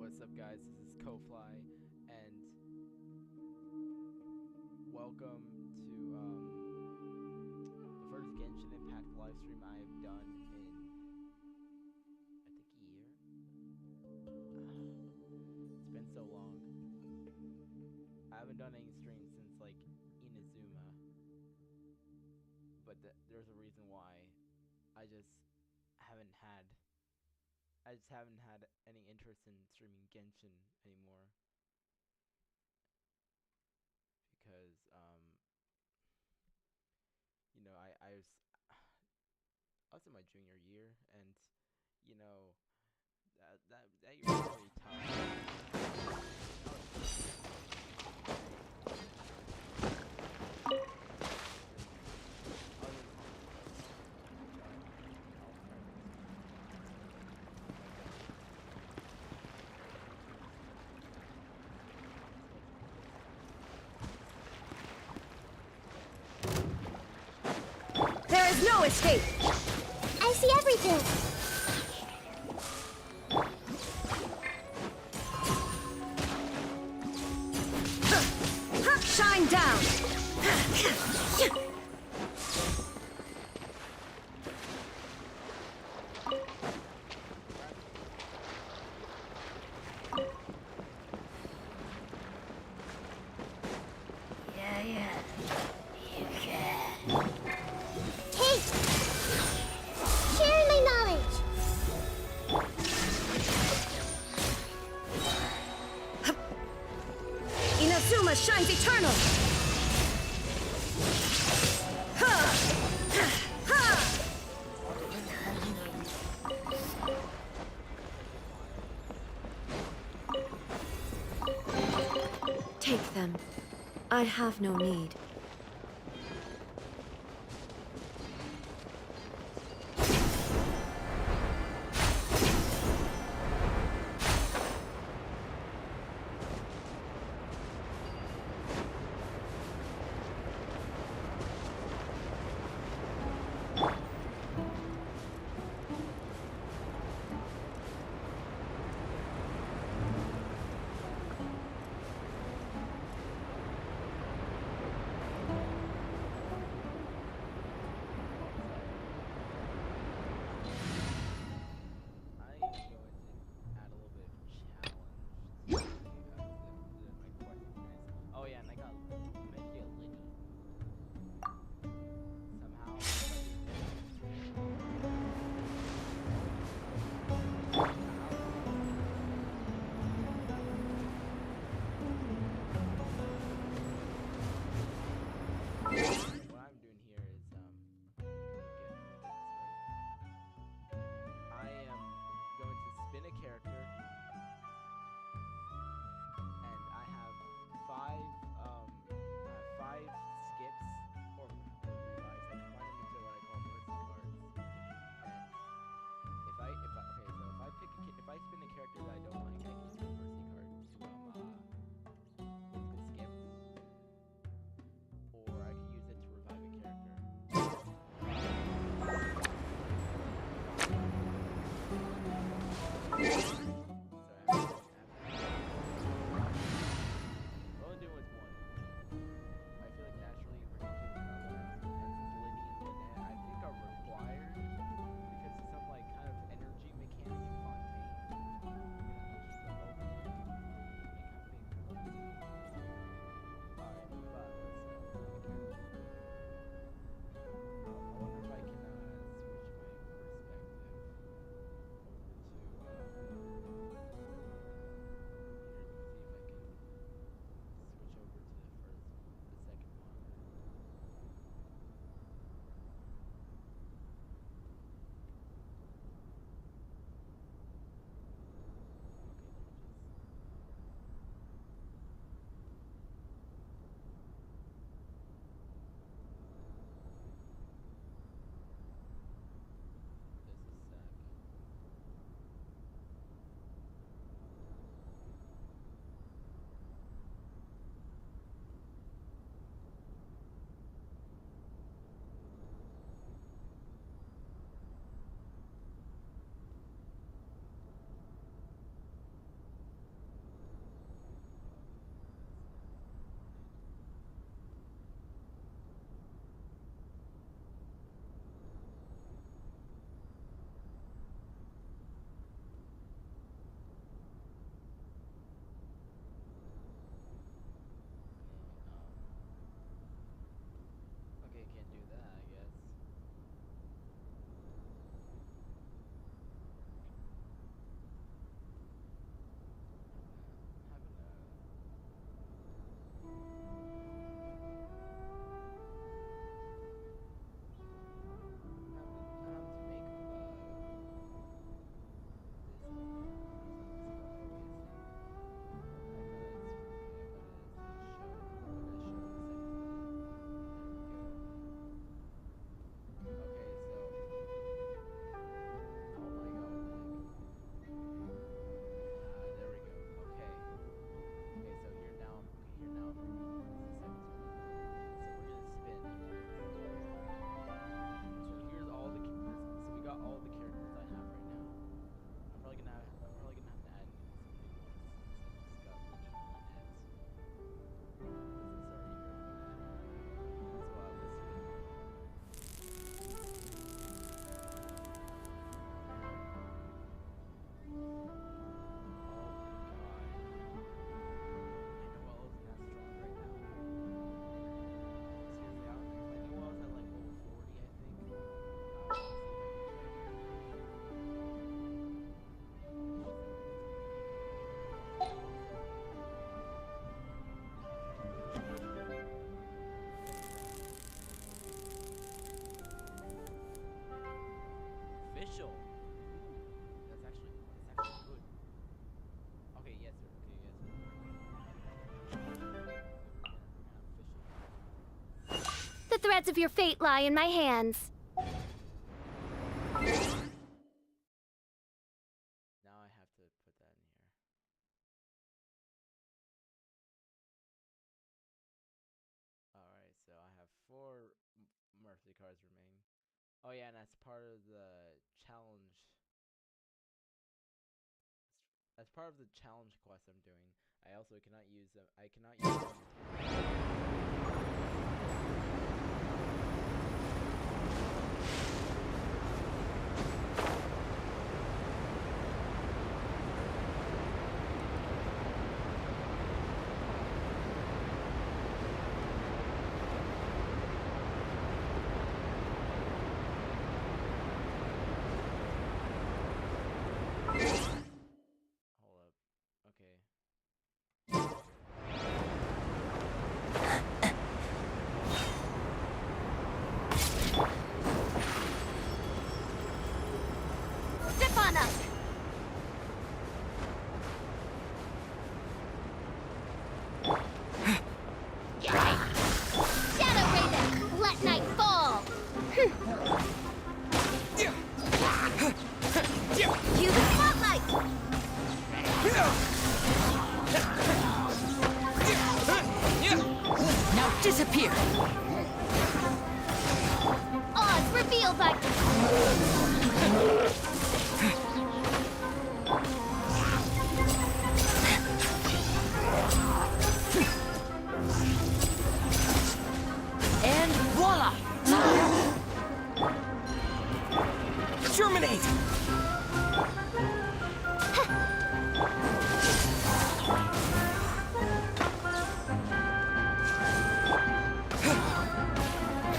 what's up, guys? This is KoFly, and welcome to the first Genshin Impact livestream I have done in, I think, a year. It's been so long. I haven't done any streams since, like, Inazuma, but there's a reason why. I just haven't had any interest in streaming Genshin anymore because I was in my junior year, and that year was really tough. There is no escape! I see everything! Shine down! Yeah. You can. Hey! Share my knowledge! Inazuma shines eternal! Take them. I have no need. threads of your fate lie in my hands. Now I have to put that in here. Alright, so I have 4 Mercy cards remaining. Oh yeah, and that's part of the challenge. As part of the challenge quest I'm doing, I also cannot use them. I cannot use them. Hold up. Okay. Zip on up! Shadow Raven, let night fall! Cue the spotlight! Now disappear! Oz revealed by... And voila! Terminate!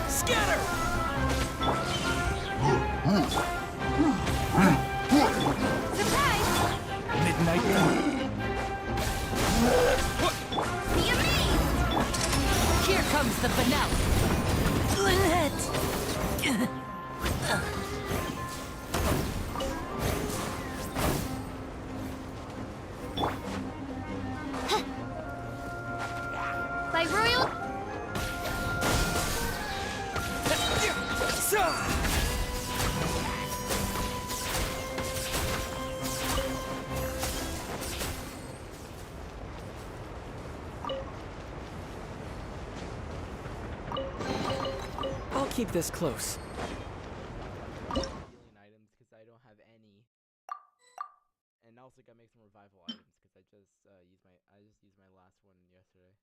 Scatter! Surprise! Midnight dawn. Be amazed! Here comes the finale! Lynette! By royal... I'll keep this close. Healing items because I don't have any, and also gotta make some revival items because I just used my last one yesterday.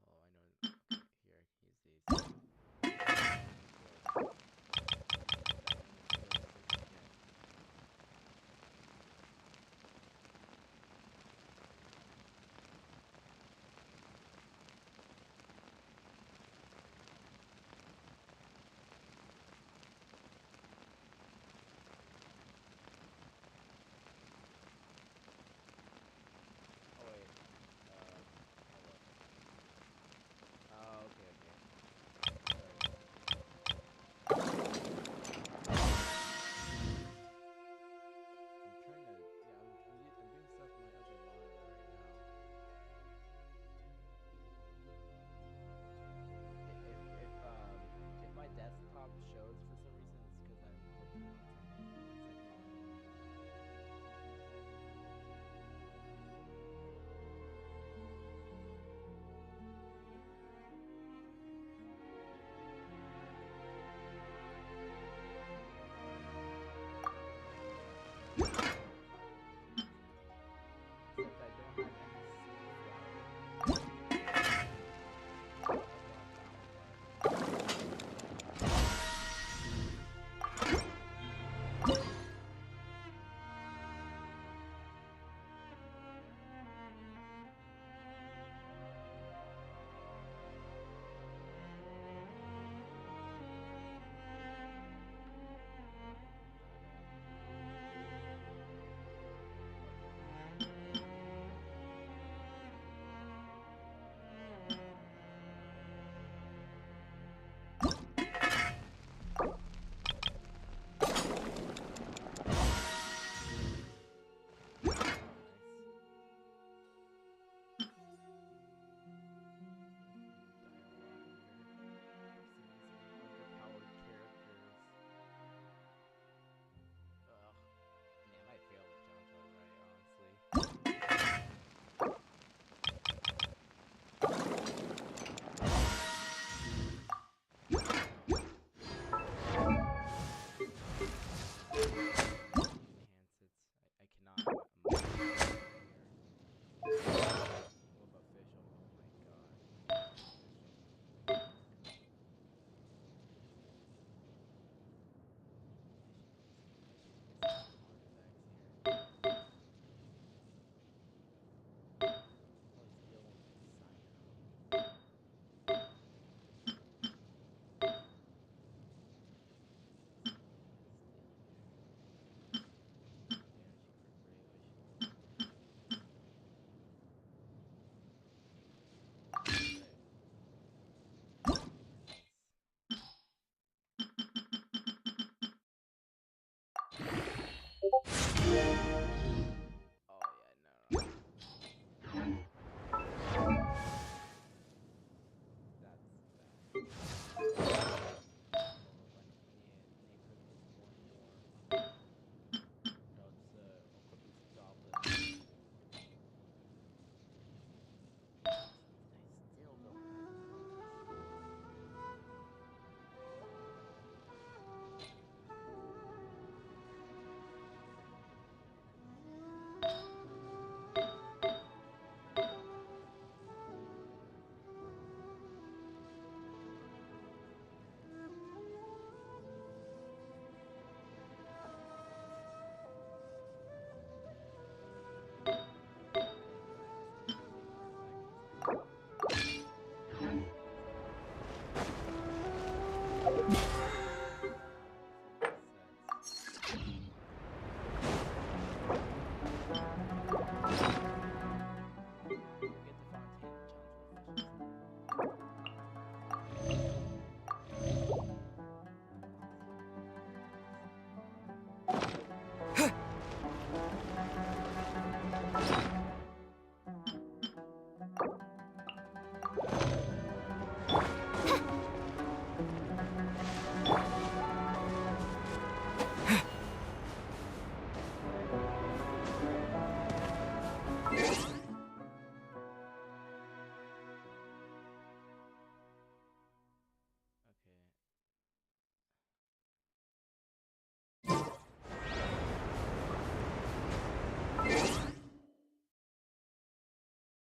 Oh, I know. Okay, here I can use these.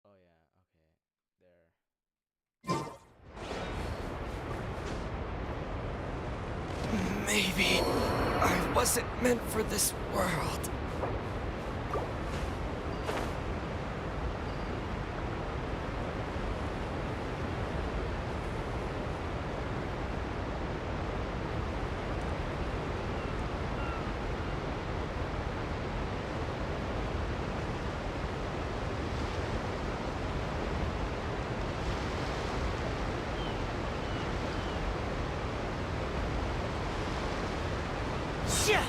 Oh yeah, okay. There. Maybe I wasn't meant for this world. Yeah.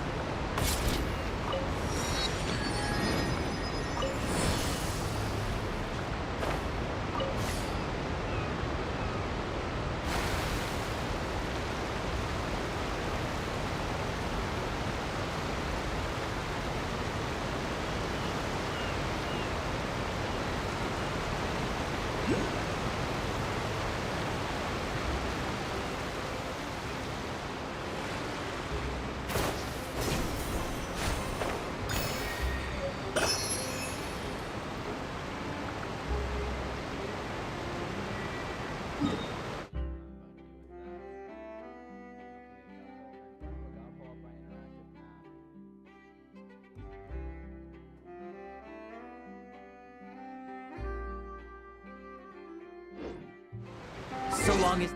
So long as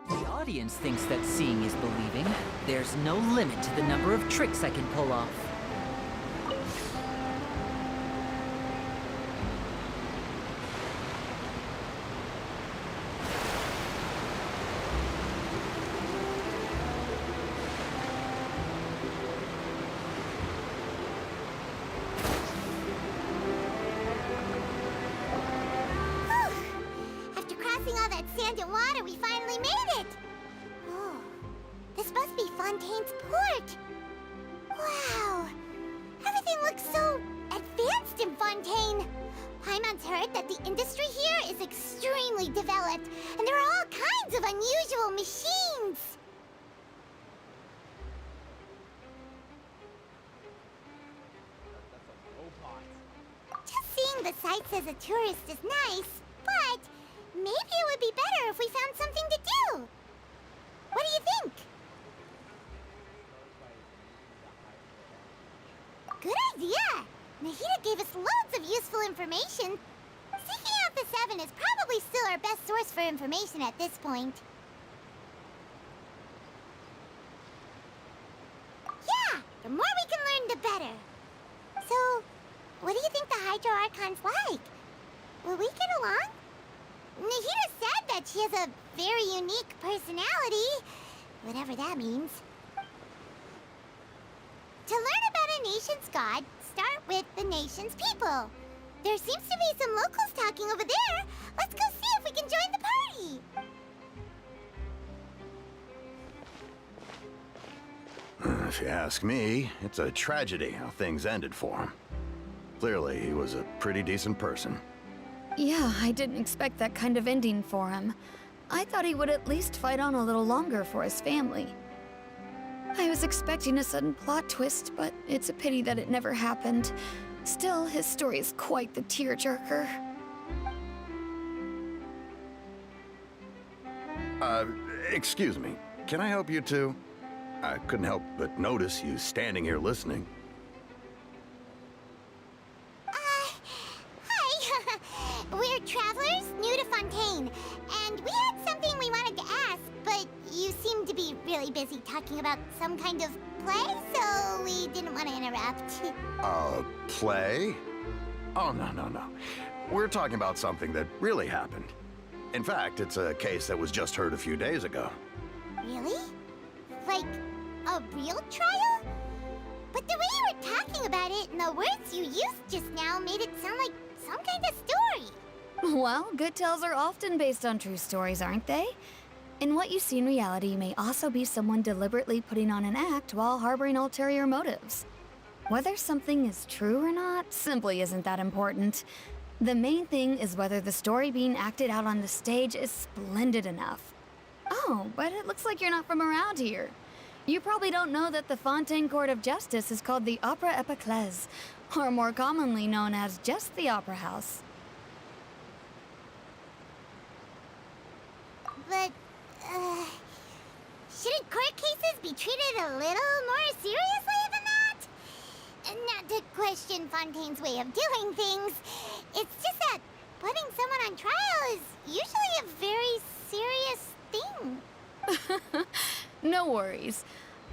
the audience thinks that seeing is believing, there's no limit to the number of tricks I can pull off. After crossing all that sand and water, we finally made it! Oh, this must be Fontaine's port! Wow! Everything looks so advanced in Fontaine! Paimon's heard that the industry here is extremely developed, and there are all kinds of unusual machines! That's a robot. Just seeing the sights as a tourist is nice, but maybe it would be better if we found something to do. What do you think? Good idea! Nahida gave us loads of useful information. Seeking out the Seven is probably still our best source for information at this point. Yeah! The more we can learn, the better. So, what do you think the Hydro Archon's like? Will we get along? Nahida said that she has a very unique personality, whatever that means. To learn about a nation's god, start with the nation's people. There seems to be some locals talking over there. Let's go see if we can join the party. If you ask me, it's a tragedy how things ended for him. Clearly, he was a pretty decent person. Yeah, I didn't expect that kind of ending for him. I thought he would at least fight on a little longer for his family. I was expecting a sudden plot twist, but it's a pity that it never happened. Still, his story is quite the tearjerker. Excuse me. Can I help you too? I couldn't help but notice you standing here listening. Hi. We're travelers new to Fontaine. busy talking about some kind of play, so we didn't want to interrupt. Play? Oh, no. We're talking about something that really happened. In fact, it's a case that was just heard a few days ago. Really? Like, a real trial? But the way you were talking about it and the words you used just now made it sound like some kind of story. Well, good tales are often based on true stories, aren't they? And what you see in reality may also be someone deliberately putting on an act while harboring ulterior motives. Whether something is true or not simply isn't that important. The main thing is whether the story being acted out on the stage is splendid enough. Oh, but it looks like you're not from around here. You probably don't know that the Fontaine Court of Justice is called the Opera Epiclese, or more commonly known as just the Opera House. But, shouldn't court cases be treated a little more seriously than that? Not to question Fontaine's way of doing things. It's just that putting someone on trial is usually a very serious thing. No worries.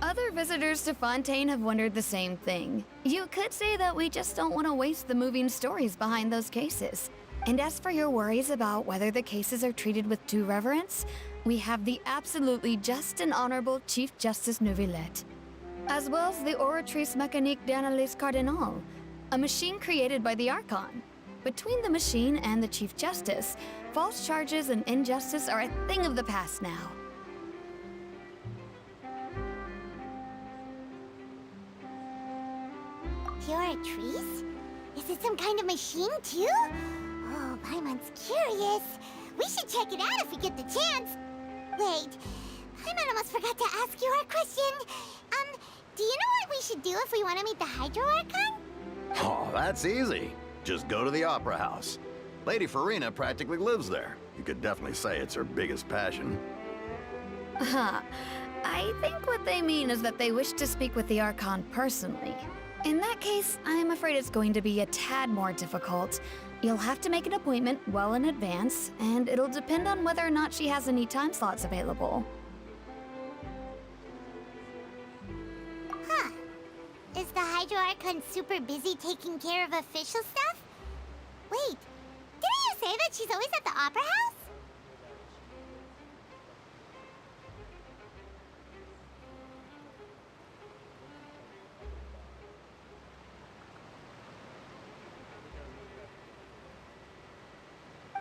Other visitors to Fontaine have wondered the same thing. You could say that we just don't want to waste the moving stories behind those cases. And as for your worries about whether the cases are treated with due reverence, we have the absolutely just and honorable Chief Justice Neuvillette, as well as the Oratrice Mécanique d'Analyse Cardinal, a machine created by the Archon. Between the machine and the Chief Justice, false charges and injustice are a thing of the past now. Oratrice? Is it some kind of machine, too? Oh, Paimon's curious. We should check it out if we get the chance. Wait, Paimon almost forgot to ask you our question. Do you know what we should do if we want to meet the Hydro Archon? Oh, that's easy. Just go to the Opera House. Lady Farina practically lives there. You could definitely say it's her biggest passion. Huh. I think what they mean is that they wish to speak with the Archon personally. In that case, I'm afraid it's going to be a tad more difficult. You'll have to make an appointment well in advance, and it'll depend on whether or not she has any time slots available. Huh. Is the Hydro Archon super busy taking care of official stuff? Wait, didn't you say that she's always at the Opera House?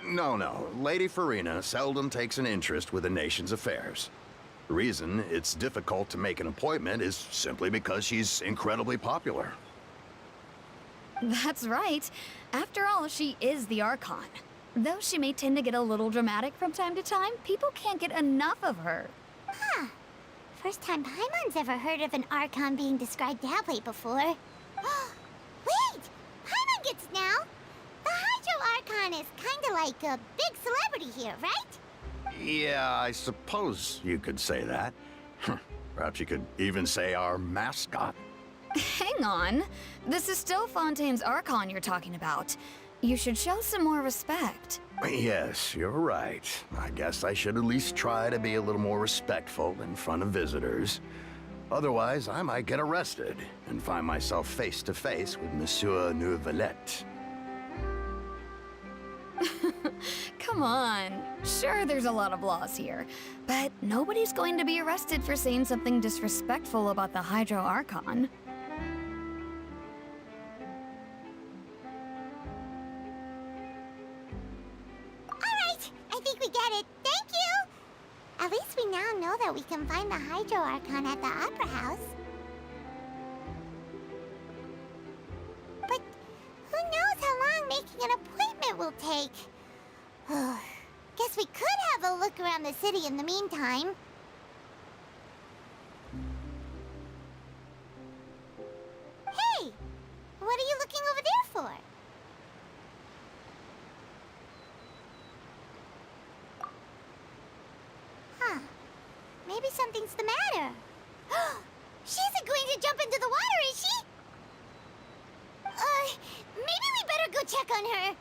No. Lady Farina seldom takes an interest with the nation's affairs. The reason it's difficult to make an appointment is simply because she's incredibly popular. That's right. After all, she is the Archon. Though she may tend to get a little dramatic from time to time, people can't get enough of her. Huh. First time Paimon's ever heard of an Archon being described that way before. Wait! Paimon gets it now! The Hydro Archon is kinda like a big celebrity here, right? Yeah, I suppose you could say that. Perhaps you could even say our mascot. Hang on. This is still Fontaine's Archon you're talking about. You should show some more respect. Yes, you're right. I guess I should at least try to be a little more respectful in front of visitors. Otherwise, I might get arrested and find myself face to face with Monsieur Neuvillette. Come on. Sure, there's a lot of laws here, but nobody's going to be arrested for saying something disrespectful about the Hydro Archon. Alright, I think we get it. Thank you! At least we now know that we can find the Hydro Archon at the Opera House. But who knows how long making an appointment will take? Guess we could have a look around the city in the meantime. Hey! What are you looking over there for? Huh. Maybe something's the matter. She isn't going to jump into the water, is she? Maybe we better go check on her.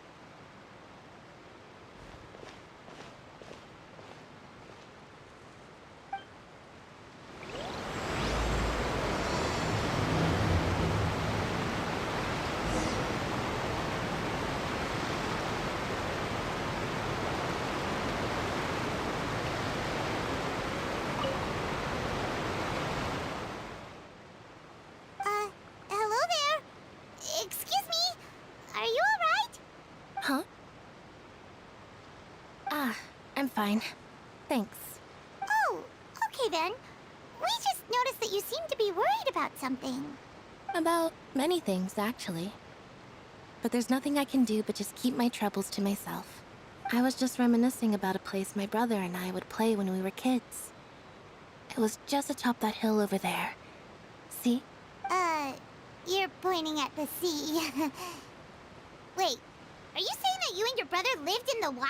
I'm fine. Thanks. Oh, okay then. We just noticed that you seem to be worried about something. About many things, actually. But there's nothing I can do but just keep my troubles to myself. I was just reminiscing about a place my brother and I would play when we were kids. It was just atop that hill over there. See? You're pointing at the sea. Wait, are you saying that you and your brother lived in the water?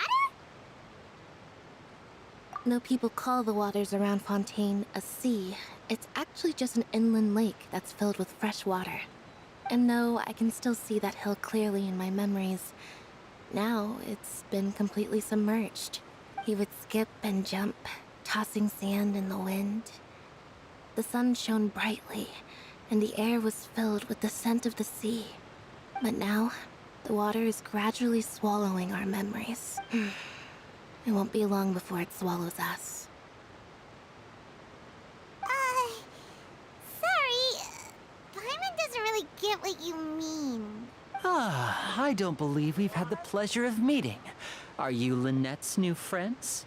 No, people call the waters around Fontaine a sea. It's actually just an inland lake that's filled with fresh water. And no, I can still see that hill clearly in my memories. Now, it's been completely submerged. He would skip and jump, tossing sand in the wind. The sun shone brightly, and the air was filled with the scent of the sea. But now, the water is gradually swallowing our memories. It won't be long before it swallows us. Sorry. Paimon doesn't really get what you mean. I don't believe we've had the pleasure of meeting. Are you Lynette's new friends?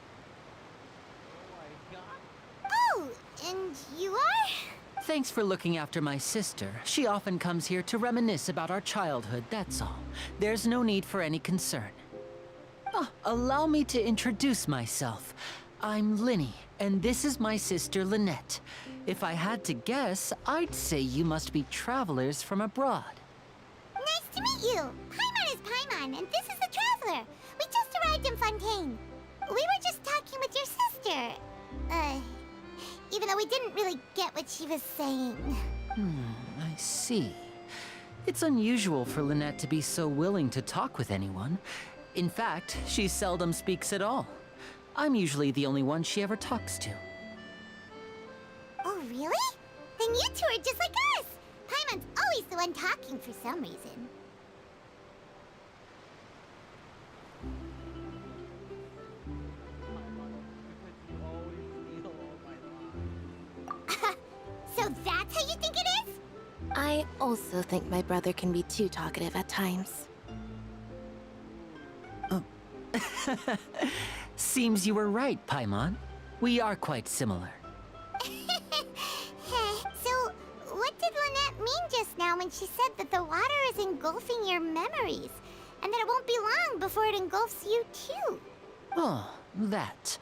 Oh, and you are? Thanks for looking after my sister. She often comes here to reminisce about our childhood, that's all. There's no need for any concern. Allow me to introduce myself. I'm Linny, and this is my sister Lynette. If I had to guess, I'd say you must be travelers from abroad. Nice to meet you. Paimon is Paimon, and this is the Traveler. We just arrived in Fontaine. We were just talking with your sister. Even though we didn't really get what she was saying. I see. It's unusual for Lynette to be so willing to talk with anyone. In fact, she seldom speaks at all. I'm usually the only one she ever talks to. Oh, really? Then you two are just like us! Paimon's always the one talking for some reason. So that's how you think it is? I also think my brother can be too talkative at times. Seems you were right, Paimon. We are quite similar. So, what did Lynette mean just now when she said that the water is engulfing your memories? And that it won't be long before it engulfs you too? Oh, that.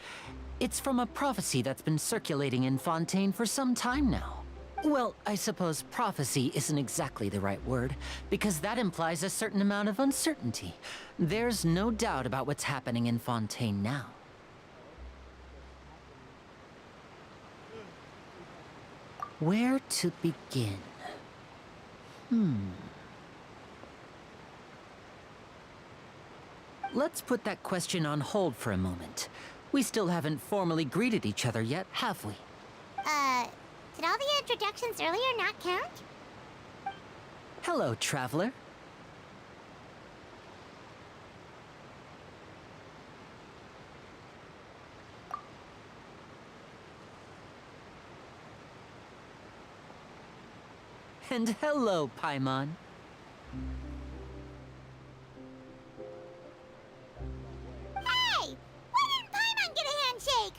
It's from a prophecy that's been circulating in Fontaine for some time now. Well, I suppose prophecy isn't exactly the right word, because that implies a certain amount of uncertainty. There's no doubt about what's happening in Fontaine now. Where to begin? Let's put that question on hold for a moment. We still haven't formally greeted each other yet, have we? Did all the introductions earlier not count? Hello, Traveler. And hello, Paimon. Hey! Why didn't Paimon get a handshake?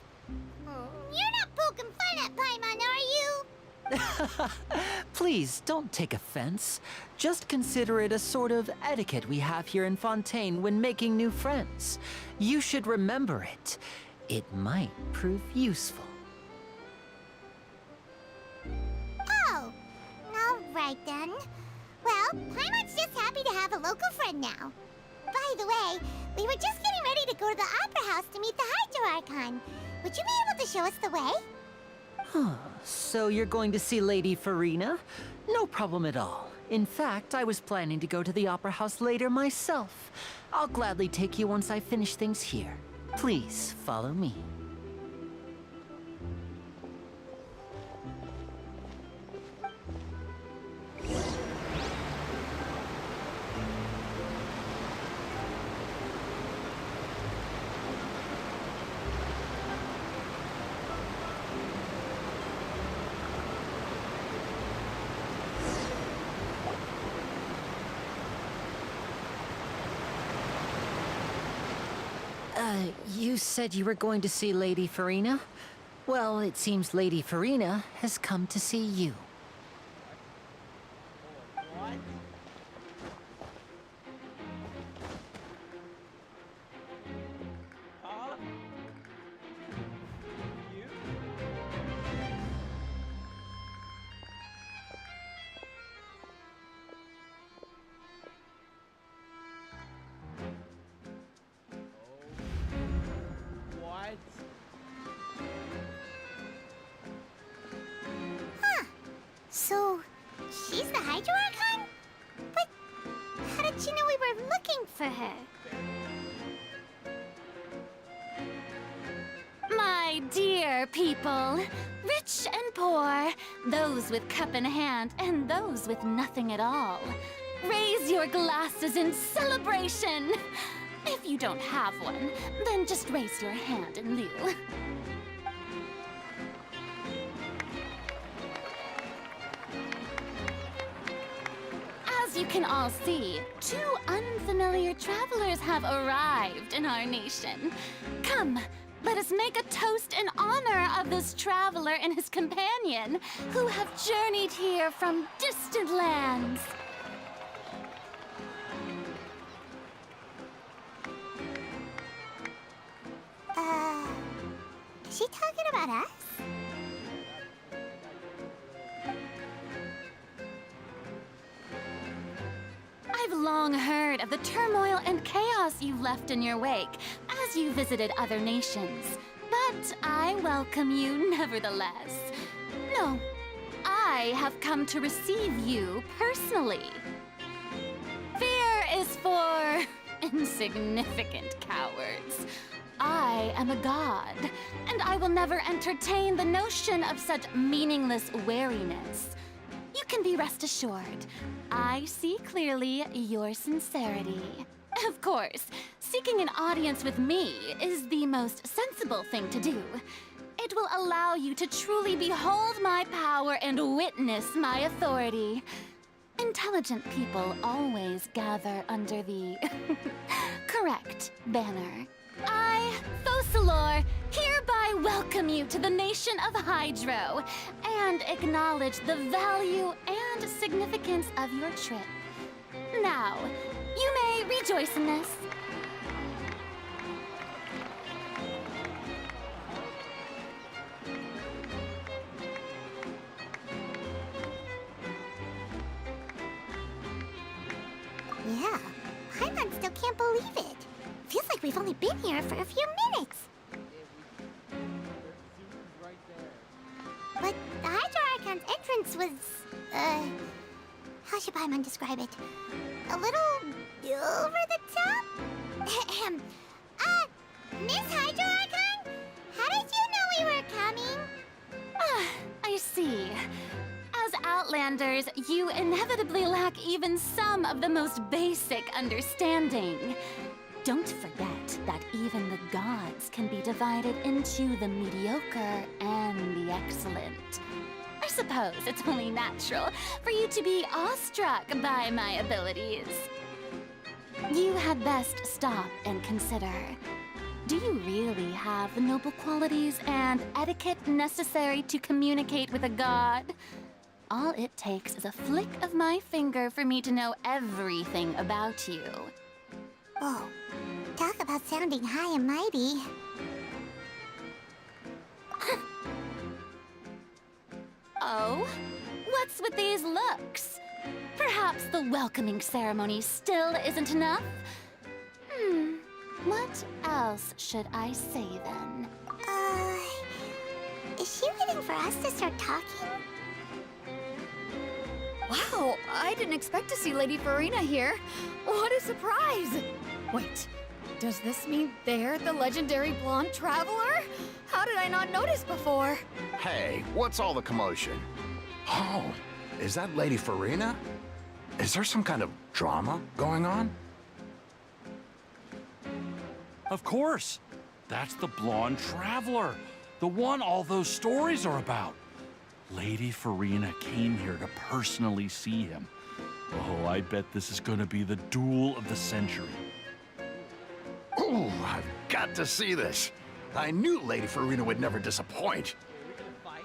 You're not poking fun at Paimon, are you? Please, don't take offense. Just consider it a sort of etiquette we have here in Fontaine when making new friends. You should remember it. It might prove useful. Oh, all right then. Well, Paimon's just happy to have a local friend now. By the way, we were just getting ready to go to the Opera House to meet the Hydro Archon. Would you be able to show us the way? So you're going to see Lady Farina? No problem at all. In fact, I was planning to go to the Opera House later myself. I'll gladly take you once I finish things here. Please, follow me. You said you were going to see Lady Farina? Well, it seems Lady Farina has come to see you. What? Huh? You? Oh. What? Huh. So, she's the Hydro Archon? But how did she know we were looking for her? My dear people, rich and poor, those with cup in hand and those with nothing at all, raise your glasses in celebration. If you don't have one, then just raise your hand in lieu. As you can all see, two unfamiliar travelers have arrived in our nation. Come, let us make a toast in honor of this traveler and his companion, who have journeyed here from distant lands. Is she talking about us? I've long heard of the turmoil and chaos you've left in your wake as you visited other nations, but I welcome you nevertheless. No, I have come to receive you personally. Fear is for insignificant cowards. I am a god, and I will never entertain the notion of such meaningless wariness. You can be rest assured, I see clearly your sincerity. Of course, seeking an audience with me is the most sensible thing to do. It will allow you to truly behold my power and witness my authority. Intelligent people always gather under the correct banner. I, Focalor, hereby welcome you to the nation of Hydro and acknowledge the value and significance of your trip. Now, you may rejoice in this. Yeah, Paimon still can't believe it. Feels like we've only been here for a few minutes. Right there. But the Hydro Archon's entrance was, how should Paimon describe it? A little over the top? Ahem. Miss Hydro Archon? How did you know we were coming? I see. As Outlanders, you inevitably lack even some of the most basic understanding. Don't forget that even the gods can be divided into the mediocre and the excellent. I suppose it's only natural for you to be awestruck by my abilities. You had best stop and consider. Do you really have the noble qualities and etiquette necessary to communicate with a god? All it takes is a flick of my finger for me to know everything about you. Oh, talk about sounding high and mighty. Oh? What's with these looks? Perhaps the welcoming ceremony still isn't enough? What else should I say then? Is she waiting for us to start talking? Wow, I didn't expect to see Lady Farina here. What a surprise! Wait, does this mean they're the legendary blonde traveler? How did I not notice before? Hey, what's all the commotion? Oh, is that Lady Farina? Is there some kind of drama going on? Of course. That's the blonde traveler. The one all those stories are about. Lady Farina came here to personally see him. Oh, I bet this is gonna be the duel of the century. Ooh, I've got to see this. I knew Lady Farina would never disappoint. Wait, we're gonna fight?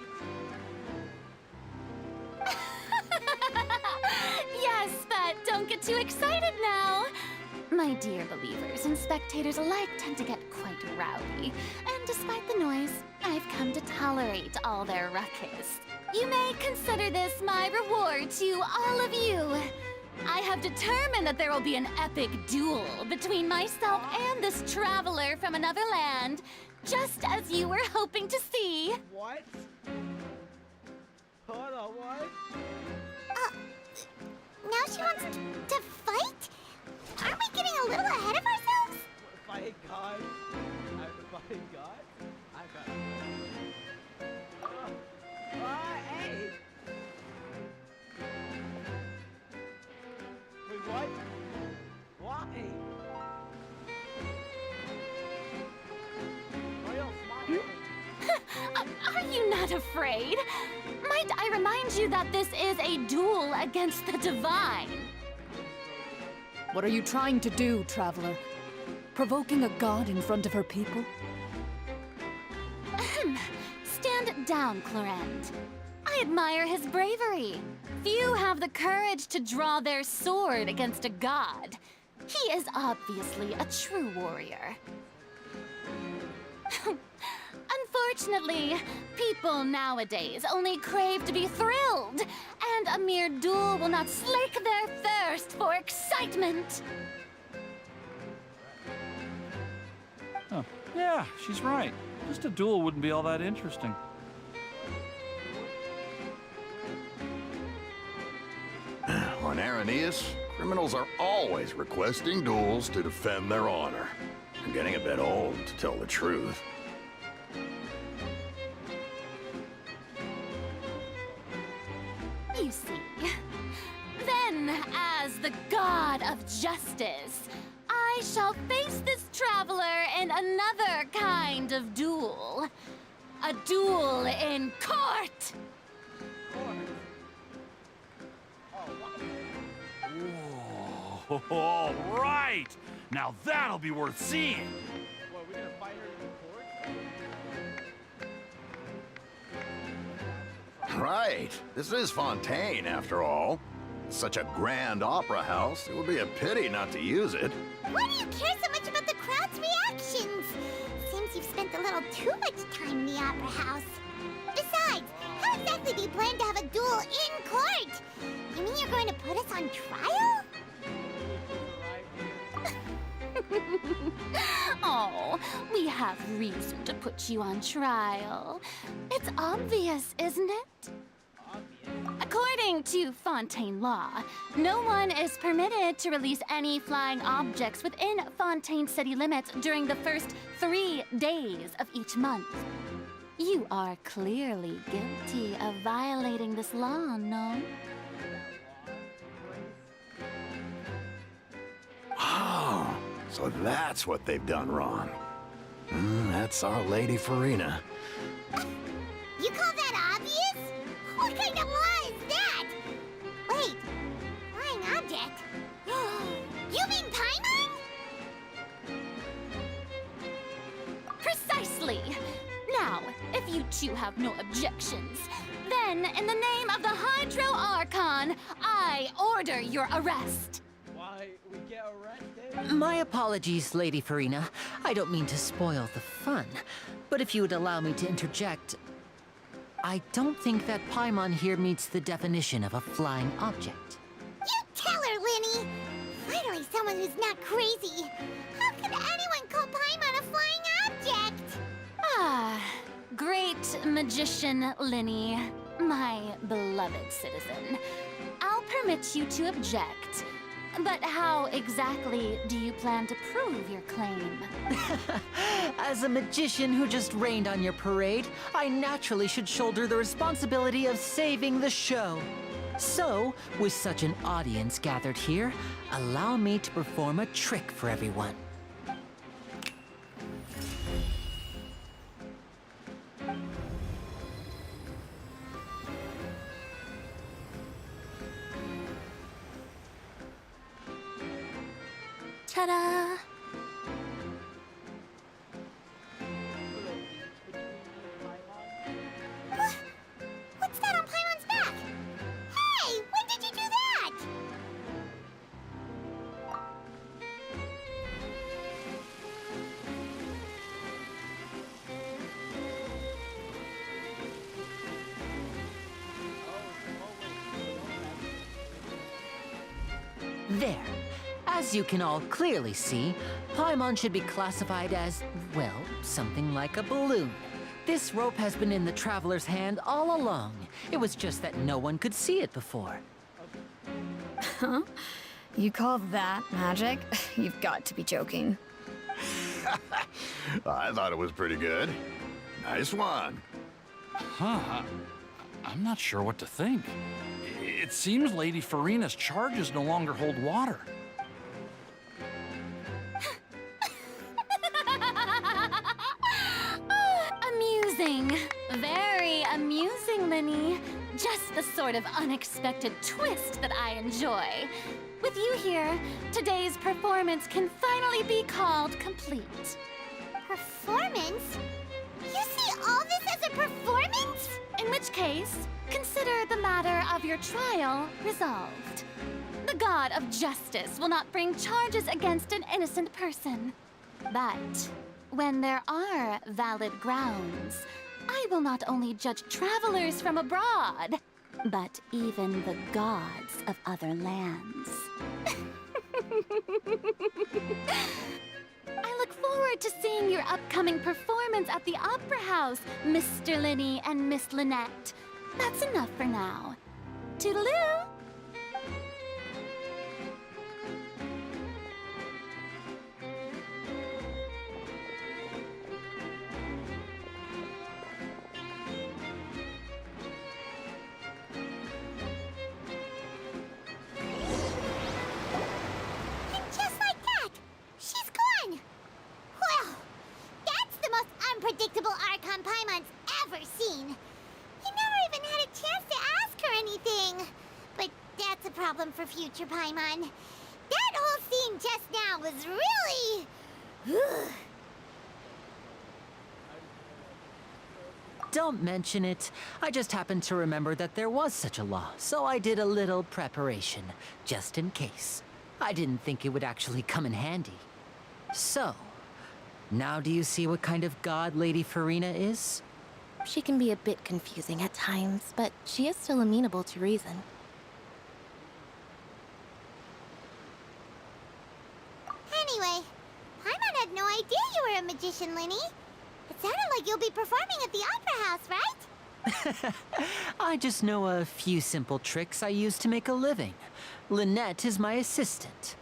Yes, but don't get too excited now. My dear believers and spectators alike tend to get quite rowdy, and despite the noise, I've come to tolerate all their ruckus. You may consider this my reward to all of you. I have determined that there will be an epic duel between myself and this traveler from another land, just as you were hoping to see. What? Hold on, what? Now she wants to fight? Aren't we getting a little ahead of ourselves? Fight God? I'm fighting God? I'm God. Hey! Wait, what? Why? Why y'all smiling? Are you not afraid? Might I remind you that this is a duel against the divine? What are you trying to do, traveler? Provoking a god in front of her people? Stand down, Clorent. I admire his bravery. Few have the courage to draw their sword against a god. He is obviously a true warrior. Unfortunately, people nowadays only crave to be thrilled, and a mere duel will not slake their thirst for excitement. Oh, yeah, she's right. Just a duel wouldn't be all that interesting. On Araneus, criminals are always requesting duels to defend their honor. I'm getting a bit old, to tell the truth. You see, then, as the god of justice, I shall face this traveler in another kind of duel. A duel in court! Whoa, all right! Now that'll be worth seeing! What, we're gonna fight her in court? Right. This is Fontaine, after all. Such a grand opera house, it would be a pity not to use it. Why do you care so much about the crowd's reactions? Seems you've spent a little too much time in the opera house. Besides, how exactly do you plan to have a duel in court? You mean you're going to put us on trial? Oh, we have reason to put you on trial. It's obvious, isn't it? According to Fontaine law, no one is permitted to release any flying objects within Fontaine city limits during the first 3 days of each month. You are clearly guilty of violating this law, no? Oh, so that's what they've done wrong. That's our Lady Farina. You call that obvious? What kind of law is that? Wait, flying object? You mean Paimon? Precisely! Now, if you two have no objections, then in the name of the Hydro Archon, I order your arrest. Why we get arrested? My apologies, Lady Farina. I don't mean to spoil the fun, but if you would allow me to interject, I don't think that Paimon here meets the definition of a flying object. You tell her, Linny! Finally someone who's not crazy. How could anyone call Paimon a flying object? Ah, great magician Linny, my beloved citizen. I'll permit you to object, but how exactly do you plan to prove your claim? As a magician who just rained on your parade, I naturally should shoulder the responsibility of saving the show. So, with such an audience gathered here, allow me to perform a trick for everyone. Ta-da! There. As you can all clearly see, Paimon should be classified as, well, something like a balloon. This rope has been in the Traveler's hand all along. It was just that no one could see it before. Huh? You call that magic? You've got to be joking. I thought it was pretty good. Nice one. Huh. I'm not sure what to think. It seems Lady Farina's charges no longer hold water. Amusing. Very amusing, Linny. Just the sort of unexpected twist that I enjoy. With you here, today's performance can finally be called complete. Performance? You see all this as a performance? In which case, consider the matter of your trial resolved. The god of justice will not bring charges against an innocent person. But when there are valid grounds, I will not only judge travelers from abroad, but even the gods of other lands. I look forward to seeing your upcoming performance at the Opera House, Mr. Linny and Miss Lynette. That's enough for now. Toodaloo! And just like that, she's gone. Well, that's the most unpredictable Archon Paimon's ever seen. He never even had a chance to ask her anything. But that's a problem for future Paimon. That whole scene just now was really... Don't mention it. I just happened to remember that there was such a law, so I did a little preparation, just in case. I didn't think it would actually come in handy. So, now do you see what kind of god Lady Farina is? She can be a bit confusing at times, but she is still amenable to reason. Anyway, Paimon had no idea you were a magician, Linny. It sounded like you'll be performing at the Opera House, right? I just know a few simple tricks I use to make a living. Lynette is my assistant.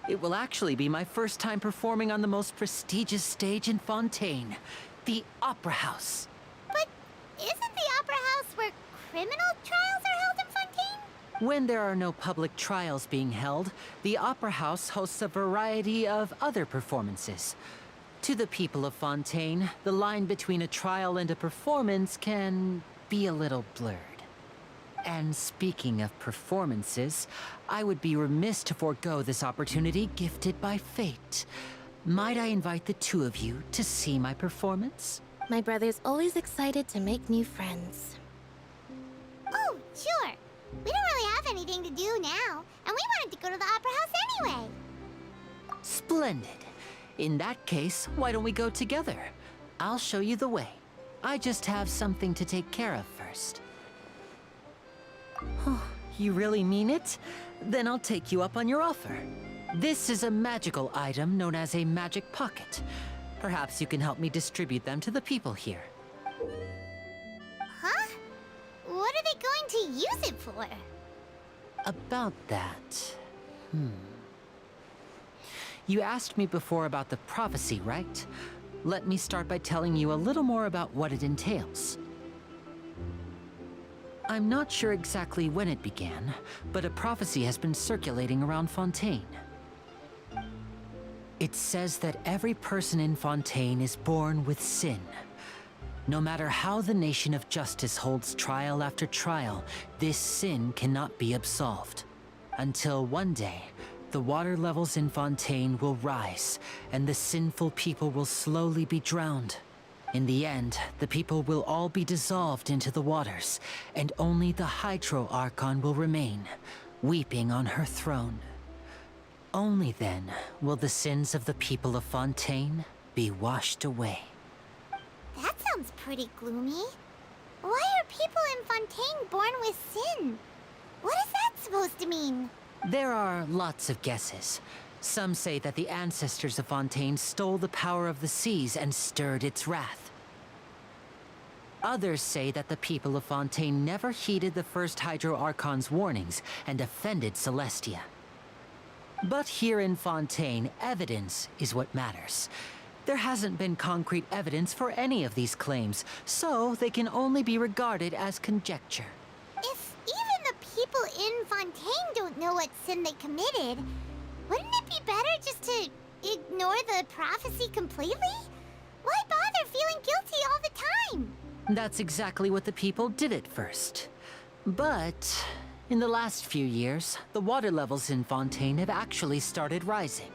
It will actually be my first time performing on the most prestigious stage in Fontaine, the Opera House. But isn't the Opera House where criminal trials are held in Fontaine? When there are no public trials being held, the Opera House hosts a variety of other performances. To the people of Fontaine, the line between a trial and a performance can be a little blurred. And speaking of performances, I would be remiss to forego this opportunity gifted by fate. Might I invite the two of you to see my performance? My brother's always excited to make new friends. Oh, sure. We don't really have anything to do now, and we wanted to go to the Opera House anyway. Splendid. In that case, why don't we go together? I'll show you the way. I just have something to take care of first. Oh, you really mean it? Then I'll take you up on your offer. This is a magical item known as a magic pocket. Perhaps you can help me distribute them to the people here. Huh? What are they going to use it for? About that... You asked me before about the prophecy, right? Let me start by telling you a little more about what it entails. I'm not sure exactly when it began, but a prophecy has been circulating around Fontaine. It says that every person in Fontaine is born with sin. No matter how the nation of justice holds trial after trial, this sin cannot be absolved. Until one day, the water levels in Fontaine will rise, and the sinful people will slowly be drowned. In the end, the people will all be dissolved into the waters, and only the Hydro Archon will remain, weeping on her throne. Only then will the sins of the people of Fontaine be washed away. That sounds pretty gloomy. Why are people in Fontaine born with sin? What is that supposed to mean? There are lots of guesses. Some say that the ancestors of Fontaine stole the power of the seas and stirred its wrath. Others say that the people of Fontaine never heeded the first Hydro Archon's warnings and offended Celestia. But here in Fontaine, evidence is what matters. There hasn't been concrete evidence for any of these claims, so they can only be regarded as conjecture. If even the people in Fontaine don't know what sin they committed, wouldn't it be better just to ignore the prophecy completely? Why bother feeling guilty all the time? That's exactly what the people did at first. But in the last few years, the water levels in Fontaine have actually started rising.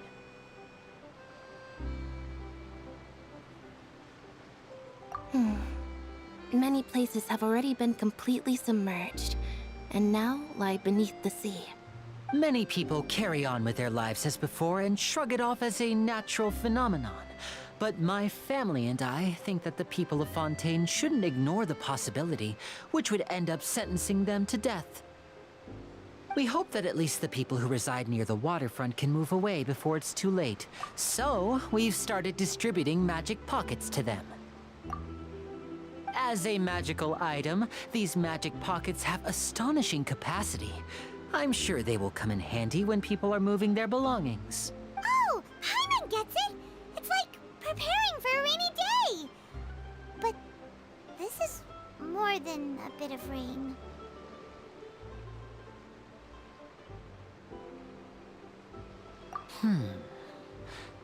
Many places have already been completely submerged, and now lie beneath the sea. Many people carry on with their lives as before and shrug it off as a natural phenomenon. But my family and I think that the people of Fontaine shouldn't ignore the possibility, which would end up sentencing them to death. We hope that at least the people who reside near the waterfront can move away before it's too late. So, we've started distributing magic pockets to them. As a magical item, these magic pockets have astonishing capacity. I'm sure they will come in handy when people are moving their belongings. Oh, Paimon gets it! It's like preparing for a rainy day! But this is more than a bit of rain.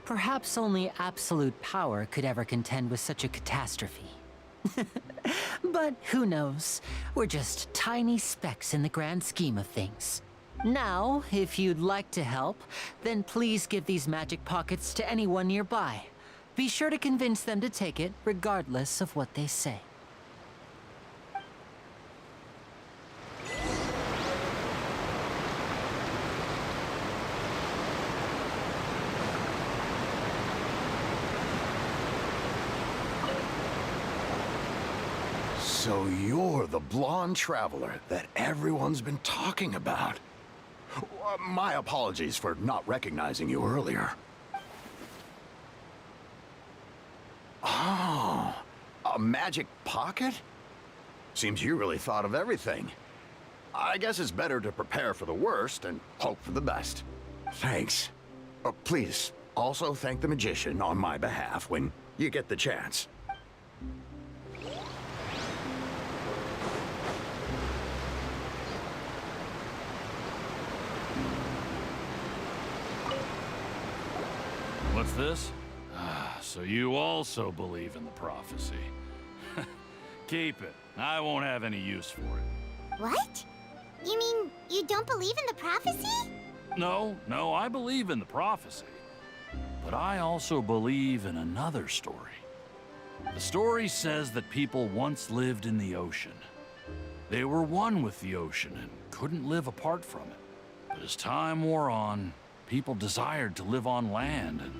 Perhaps only absolute power could ever contend with such a catastrophe. But who knows? We're just tiny specks in the grand scheme of things. Now, if you'd like to help, then please give these magic pockets to anyone nearby. Be sure to convince them to take it, regardless of what they say. So you're the blonde traveler that everyone's been talking about. My apologies for not recognizing you earlier. Oh, a magic pocket? Seems you really thought of everything. I guess it's better to prepare for the worst and hope for the best. Thanks. Please, also thank the magician on my behalf when you get the chance. What's this? So you also believe in the prophecy. Keep it. I won't have any use for it. What? You mean you don't believe in the prophecy? No, I believe in the prophecy. But I also believe in another story. The story says that people once lived in the ocean. They were one with the ocean and couldn't live apart from it. But as time wore on, people desired to live on land and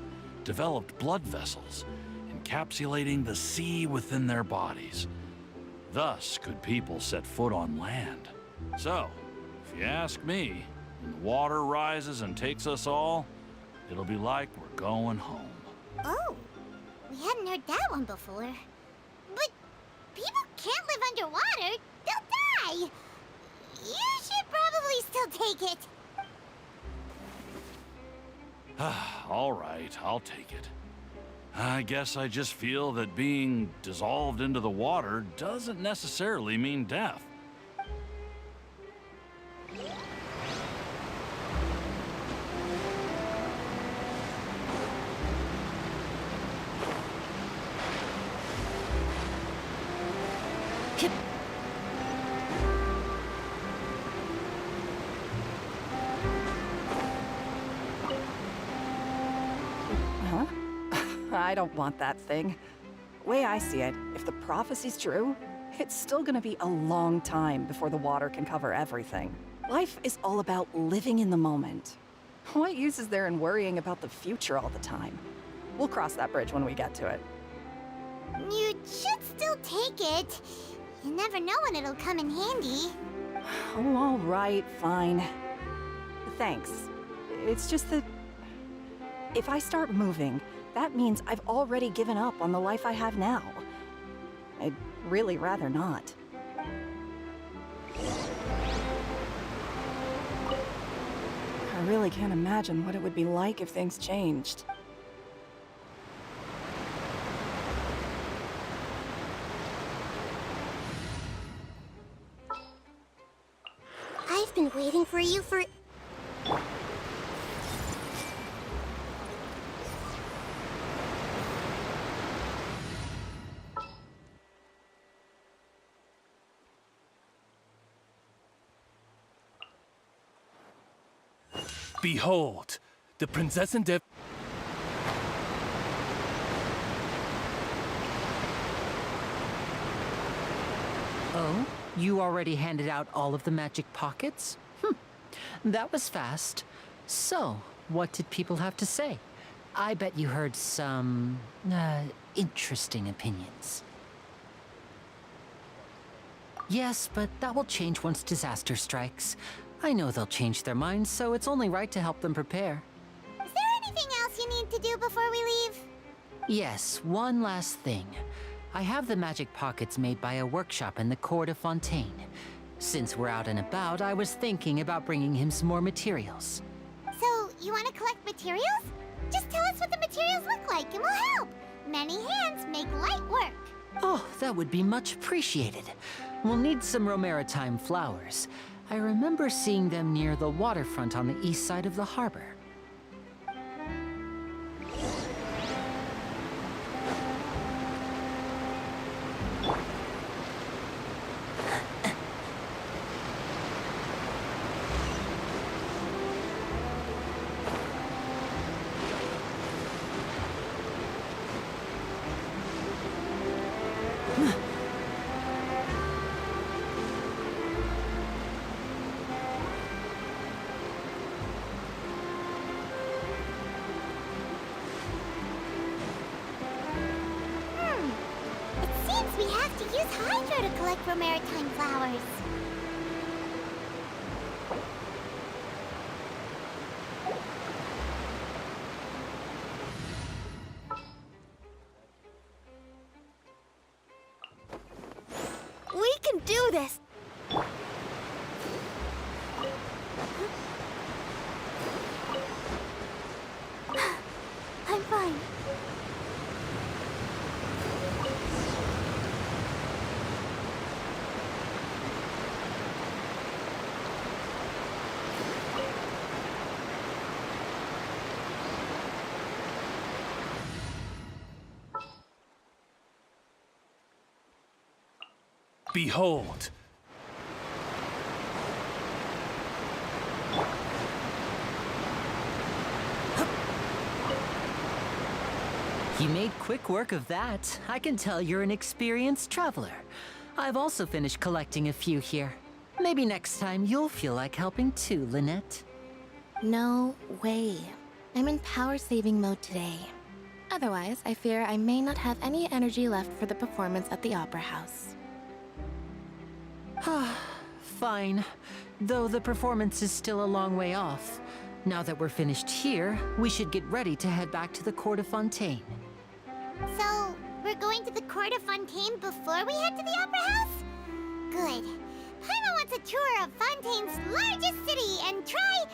developed blood vessels, encapsulating the sea within their bodies. Thus could people set foot on land. So, if you ask me, when the water rises and takes us all, it'll be like we're going home. Oh, we hadn't heard that one before. But people can't live underwater. They'll die. You should probably still take it. All right, I'll take it. I guess I just feel that being dissolved into the water doesn't necessarily mean death. Huh? I don't want that thing. Way I see it, if the prophecy's true, it's still gonna be a long time before the water can cover everything. Life is all about living in the moment. What use is there in worrying about the future all the time? We'll cross that bridge when we get to it. You should still take it. You never know when it'll come in handy. Oh, all right, fine. The Thanks. It's just that if I start moving, that means I've already given up on the life I have now. I'd really rather not. I really can't imagine what it would be like if things changed. I've been waiting for you for... Behold, the princess and Oh? You already handed out all of the magic pockets? That was fast. So, what did people have to say? I bet you heard some, interesting opinions. Yes, but that will change once disaster strikes. I know they'll change their minds, so it's only right to help them prepare. Is there anything else you need to do before we leave? Yes, one last thing. I have the magic pockets made by a workshop in the court of Fontaine. Since we're out and about, I was thinking about bringing him some more materials. So, you want to collect materials? Just tell us what the materials look like and we'll help. Many hands make light work. Oh, that would be much appreciated. We'll need some Romaritime flowers. I remember seeing them near the waterfront on the east side of the harbor. It seems we have to use Hydro to collect Romaritime flowers. We can do this! I'm fine. behold. You made quick work of that. I can tell you're an experienced traveler. I've also finished collecting a few here. Maybe next time you'll feel like helping too, Lynette. No way. I'm in power-saving mode today. Otherwise, I fear I may not have any energy left for the performance at the Opera House. Fine. Though the performance is still a long way off. Now that we're finished here, we should get ready to head back to the Court of Fontaine. So, we're going to the Court of Fontaine before we head to the Opera House? Good. Paimon wants a tour of Fontaine's largest city and try...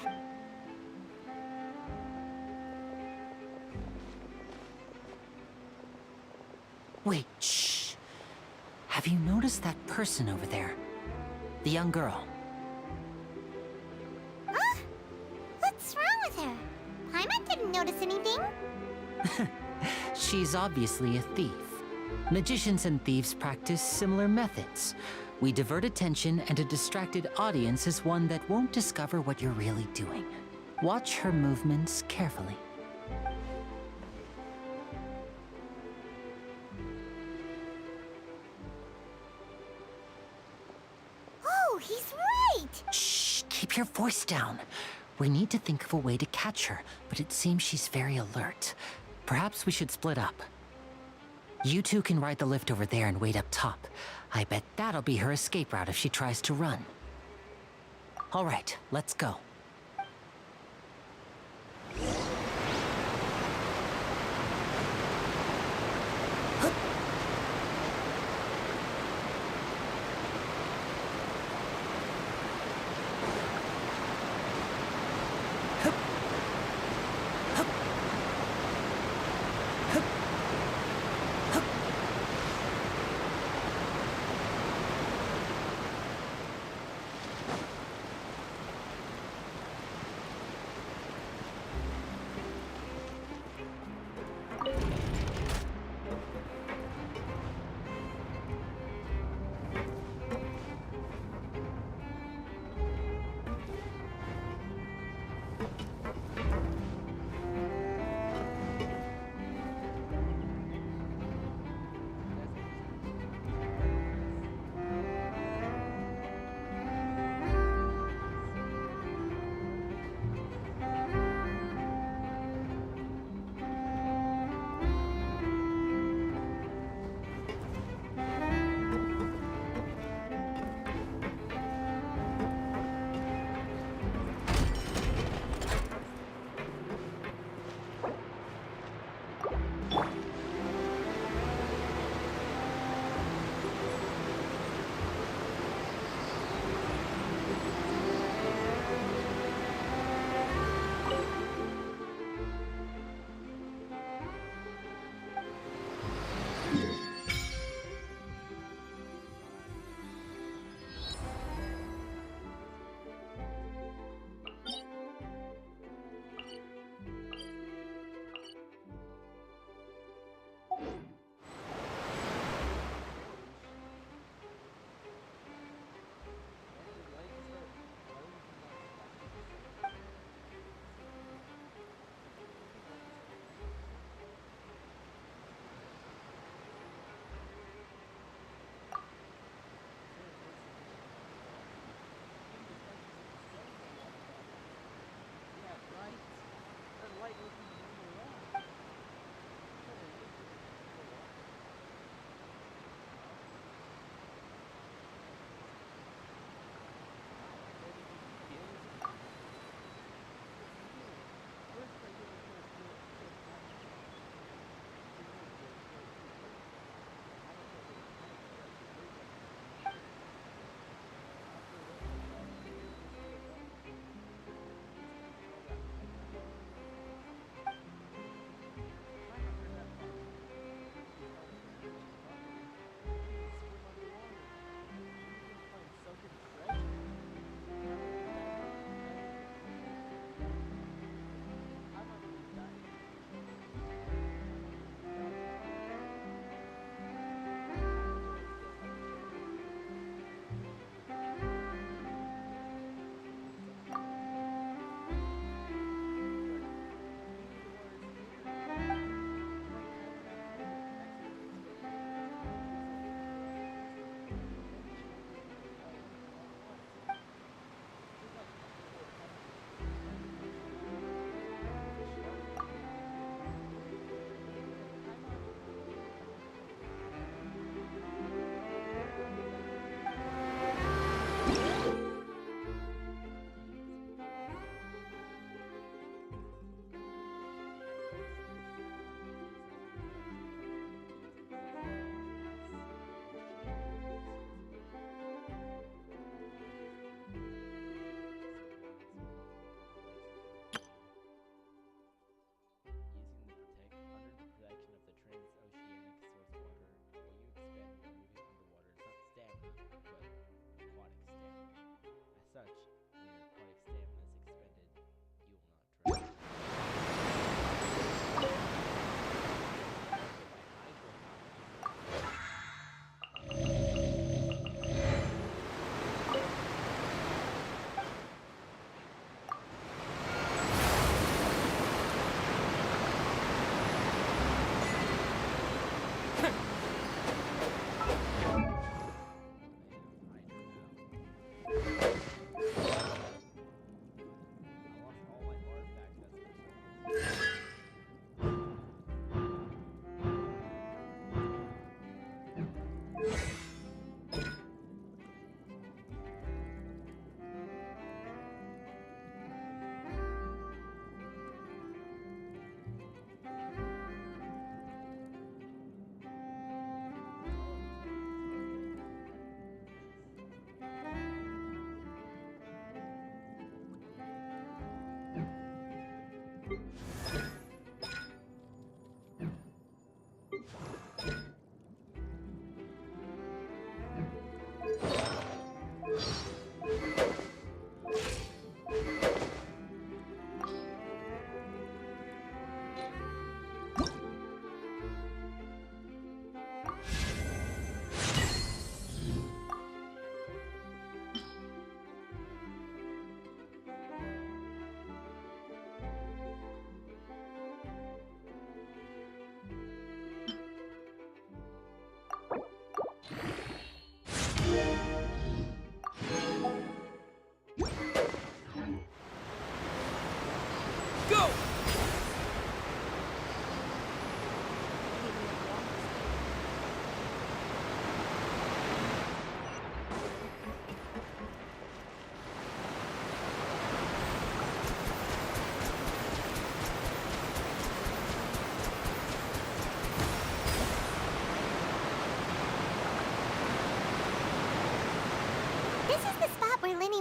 Wait, shh. Have you noticed that person over there? The young girl. Huh? What's wrong with her? Paimon didn't notice anything. She's obviously a thief. Magicians and thieves practice similar methods. We divert attention, and a distracted audience is one that won't discover what you're really doing. Watch her movements carefully. Oh, he's right! Shh, keep your voice down. We need to think of a way to catch her, but it seems she's very alert. Perhaps we should split up. You two can ride the lift over there and wait up top. I bet that'll be her escape route if she tries to run. All right, let's go.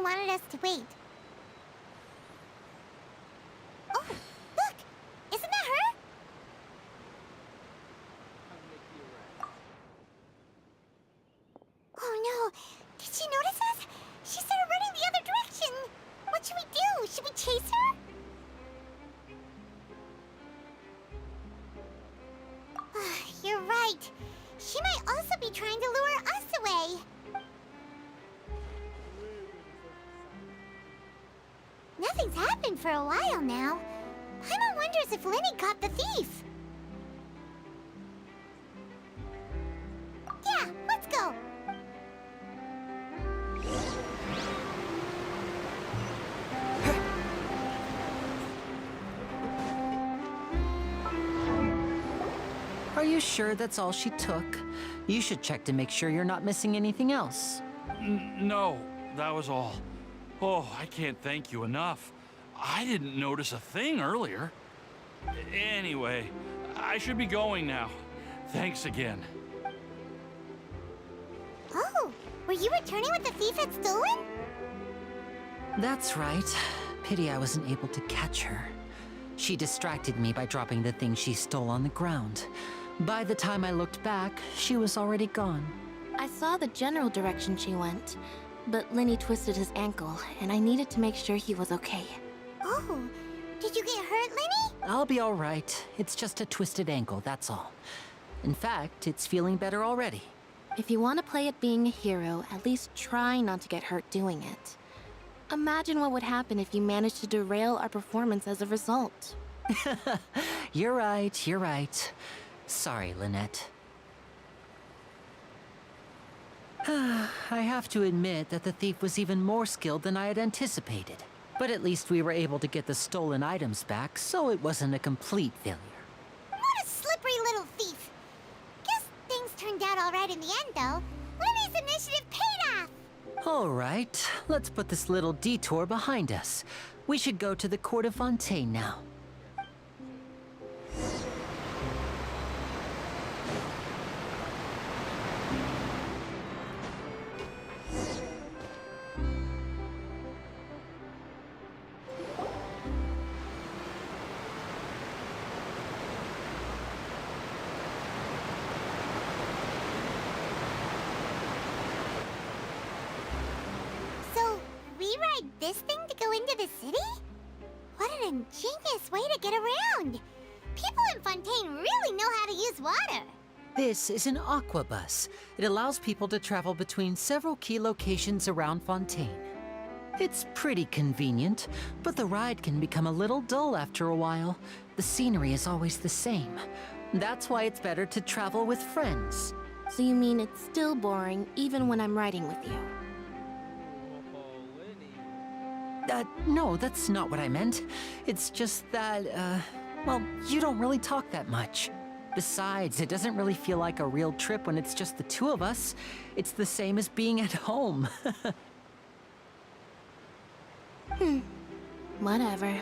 wanted us to wait. Oh, look! Isn't that her? Oh no! Did she notice us? She started running the other direction! What should we do? Should we chase her? You're right. She might also be trying to lure us away. Nothing's happened for a while now. Paimon wonders if Linny caught the thief. Yeah, let's go. Are you sure that's all she took? You should check to make sure you're not missing anything else. No, that was all. Oh, I can't thank you enough. I didn't notice a thing earlier. Anyway, I should be going now. Thanks again. Oh, were you returning what the thief had stolen? That's right. Pity I wasn't able to catch her. She distracted me by dropping the thing she stole on the ground. By the time I looked back, she was already gone. I saw the general direction she went, but Linny twisted his ankle, and I needed to make sure he was okay. Oh, did you get hurt, Linny? I'll be all right. It's just a twisted ankle, that's all. In fact, it's feeling better already. If you want to play at being a hero, at least try not to get hurt doing it. Imagine what would happen if you managed to derail our performance as a result. You're right, you're right. Sorry, Lynette. I have to admit that the thief was even more skilled than I had anticipated. But at least we were able to get the stolen items back, so it wasn't a complete failure. What a slippery little thief. Guess things turned out all right in the end, though. Linny's initiative paid off. All right, let's put this little detour behind us. We should go to the court of Fontaine now. So, we ride this thing to go into the city? What an ingenious way to get around. People in Fontaine really know how to use water. This is an aquabus. It allows people to travel between several key locations around Fontaine. It's pretty convenient, but the ride can become a little dull after a while. The scenery is always the same. That's why it's better to travel with friends. So you mean it's still boring even when I'm riding with you? No, that's not what I meant. It's just that, well, you don't really talk that much. Besides, it doesn't really feel like a real trip when it's just the two of us. It's the same as being at home. Whatever.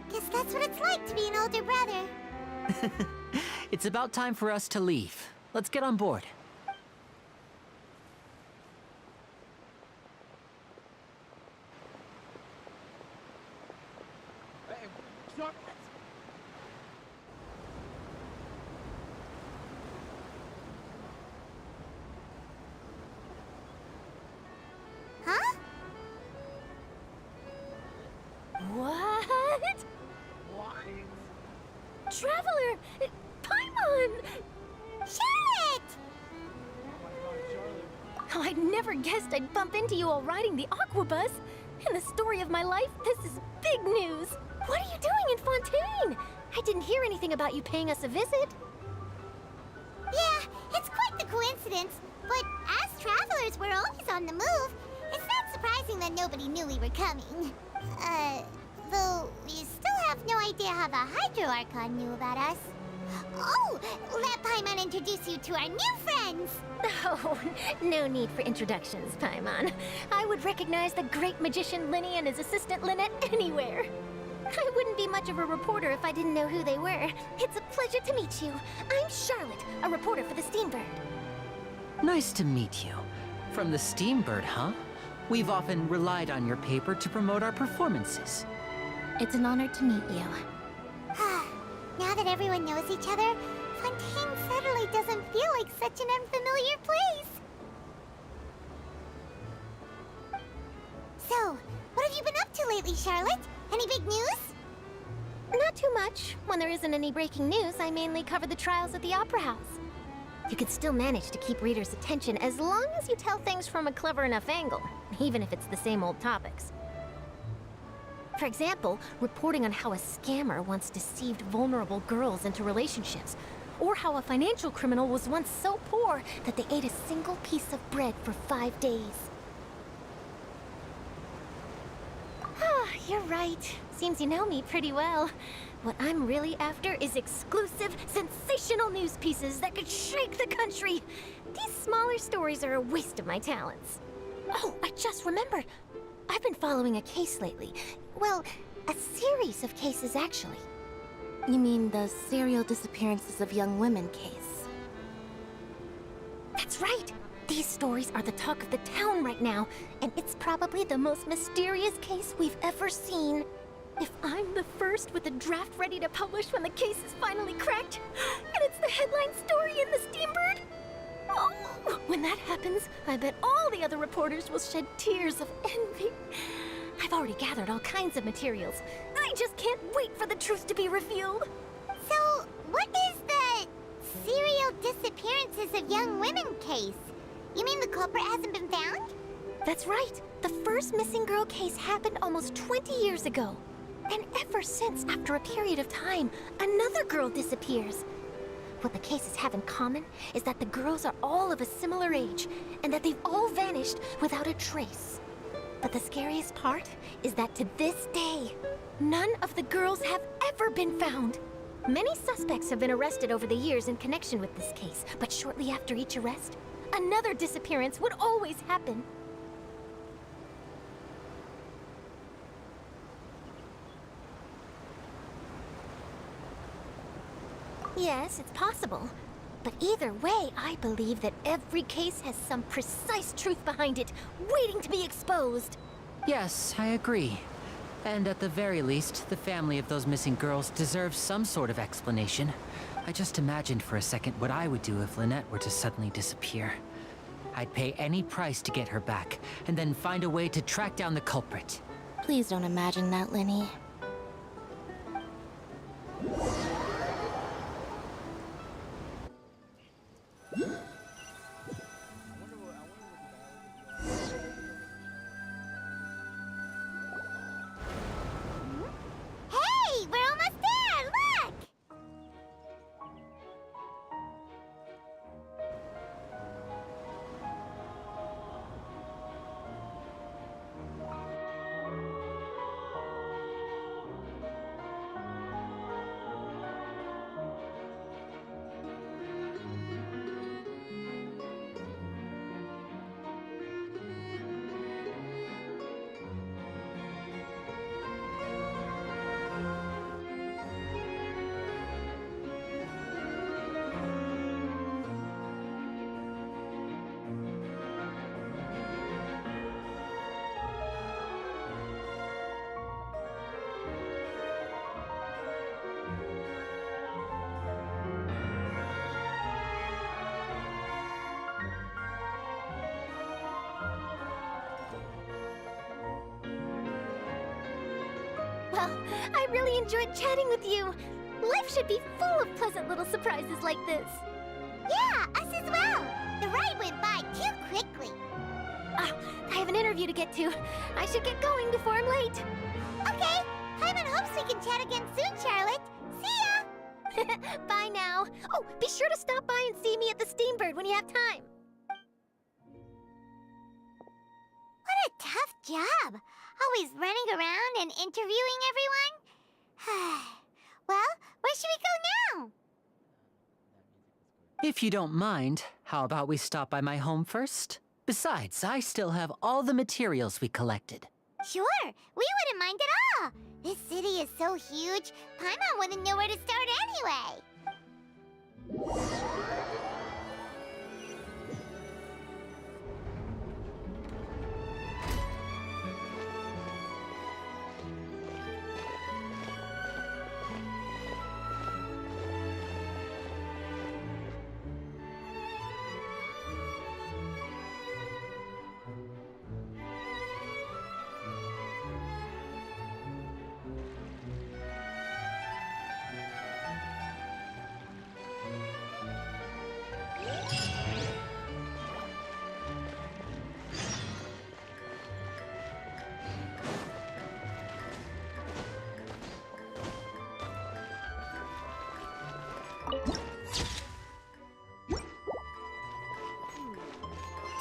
Guess that's what it's like to be an older brother. It's about time for us to leave. Let's get on board. Huh? What? Traveler! Paimon! Charlotte! Oh, I never guessed I'd bump into you while riding the aquabus. In the story of my life, this is big news. What are you doing in Fontaine? I didn't hear anything about you paying us a visit. Yeah, it's quite the coincidence. But as travelers, we're always on the move. It's not surprising that nobody knew we were coming. Though we still have no idea how the Hydro Archon knew about us. Oh, let Paimon introduce you to our new friends. Oh, no need for introductions, Paimon. I would recognize the great magician Linny and his assistant Lynette anywhere. I wouldn't be much of a reporter if I didn't know who they were. It's a pleasure to meet you. I'm Charlotte, a reporter for the Steambird. Nice to meet you. From the Steambird, huh? We've often relied on your paper to promote our performances. It's an honor to meet you. Now that everyone knows each other, Fontaine suddenly doesn't feel like such an unfamiliar place. So, what have you been up to lately, Charlotte? Any big news? Not too much. When there isn't any breaking news, I mainly cover the trials at the Opera House. You can still manage to keep readers' attention as long as you tell things from a clever enough angle, even if it's the same old topics. For example, reporting on how a scammer once deceived vulnerable girls into relationships, or how a financial criminal was once so poor that they ate a single piece of bread for 5 days. You're right. Seems you know me pretty well. What I'm really after is exclusive, sensational news pieces that could shake the country. These smaller stories are a waste of my talents. Oh, I just remembered. I've been following a case lately. Well, a series of cases, actually. You mean the serial disappearances of young women case? That's right. These stories are the talk of the town right now, and it's probably the most mysterious case we've ever seen. If I'm the first with a draft ready to publish when the case is finally cracked, and it's the headline story in the Steambird, oh, when that happens, I bet all the other reporters will shed tears of envy. I've already gathered all kinds of materials. I just can't wait for the truth to be revealed. So, what is the serial disappearances of young women case? You mean the culprit hasn't been found? That's right. The first missing girl case happened almost 20 years ago. And ever since, after a period of time, another girl disappears. What the cases have in common is that the girls are all of a similar age, and that they've all vanished without a trace. But the scariest part is that to this day, none of the girls have ever been found. Many suspects have been arrested over the years in connection with this case, but shortly after each arrest, another disappearance would always happen. Yes, it's possible. But either way, I believe that every case has some precise truth behind it, waiting to be exposed. Yes, I agree. And at the very least, the family of those missing girls deserves some sort of explanation. I just imagined for a second what I would do if Lynette were to suddenly disappear. I'd pay any price to get her back, and then find a way to track down the culprit. Please don't imagine that, Linny. Hey, we're almost there! Look! Well, I really enjoyed chatting with you. Life should be full of pleasant little surprises like this. Yeah, us as well. The ride went by too quickly. I have an interview to get to. I should get going before I'm late. Okay, Hyman hopes we can chat again soon, Charlotte. See ya! Bye now. Oh, be sure to stop by and see me at the Steambird when you have time. What a tough job. Always running around and interviewing everyone. Well, where should we go now? If you don't mind, how about we stop by my home first? Besides, I still have all the materials we collected. Sure, we wouldn't mind at all. This city is so huge, Paimon wouldn't know where to start anyway.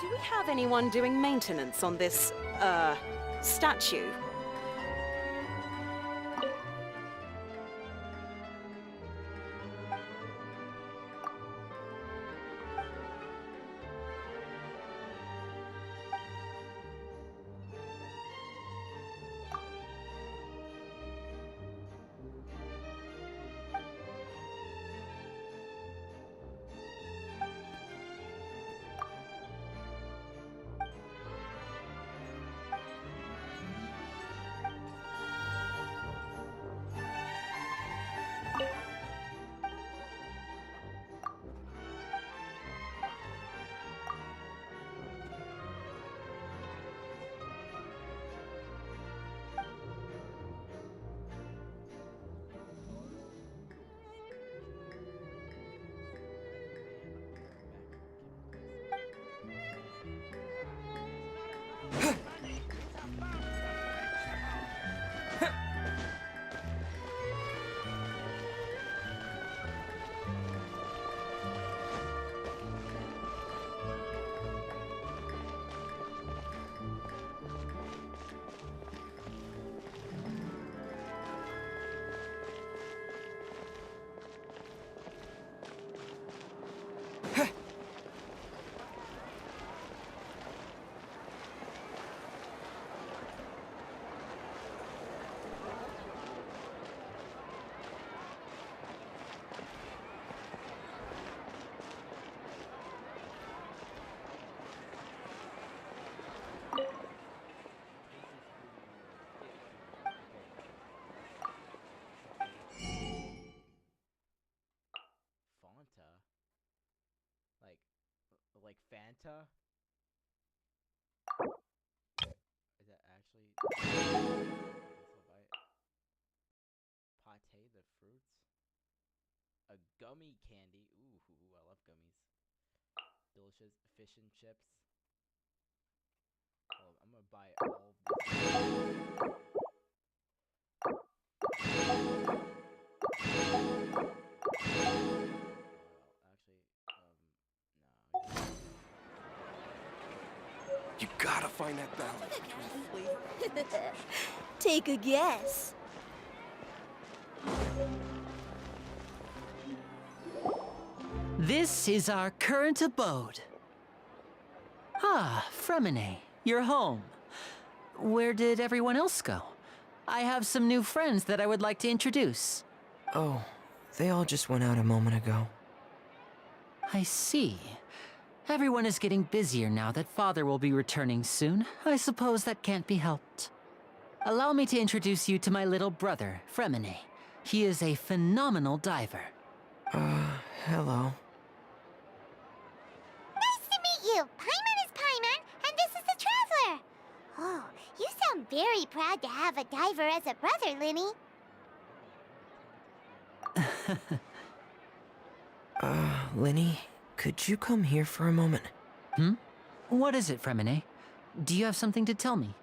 Do we have anyone doing maintenance on this, statue? Fonta? Like Fanta? Is that actually Pate the fruits? A gummy candy. Ooh, I love gummies. Delicious fish and chips. Oh, I'm gonna buy all of no. You gotta find that balance between flavor. Take a guess. This is our current abode. Ah, Fremine, you're home. Where did everyone else go? I have some new friends that I would like to introduce. Oh, they all just went out a moment ago. I see. Everyone is getting busier now that Father will be returning soon. I suppose that can't be helped. Allow me to introduce you to my little brother, Fremine. He is a phenomenal diver. Hello. Nice to meet you. Paimon is Paimon, and this is the Traveler. Oh, you sound very proud to have a diver as a brother, Linny. Linny, could you come here for a moment? What is it, Fremine? Do you have something to tell me?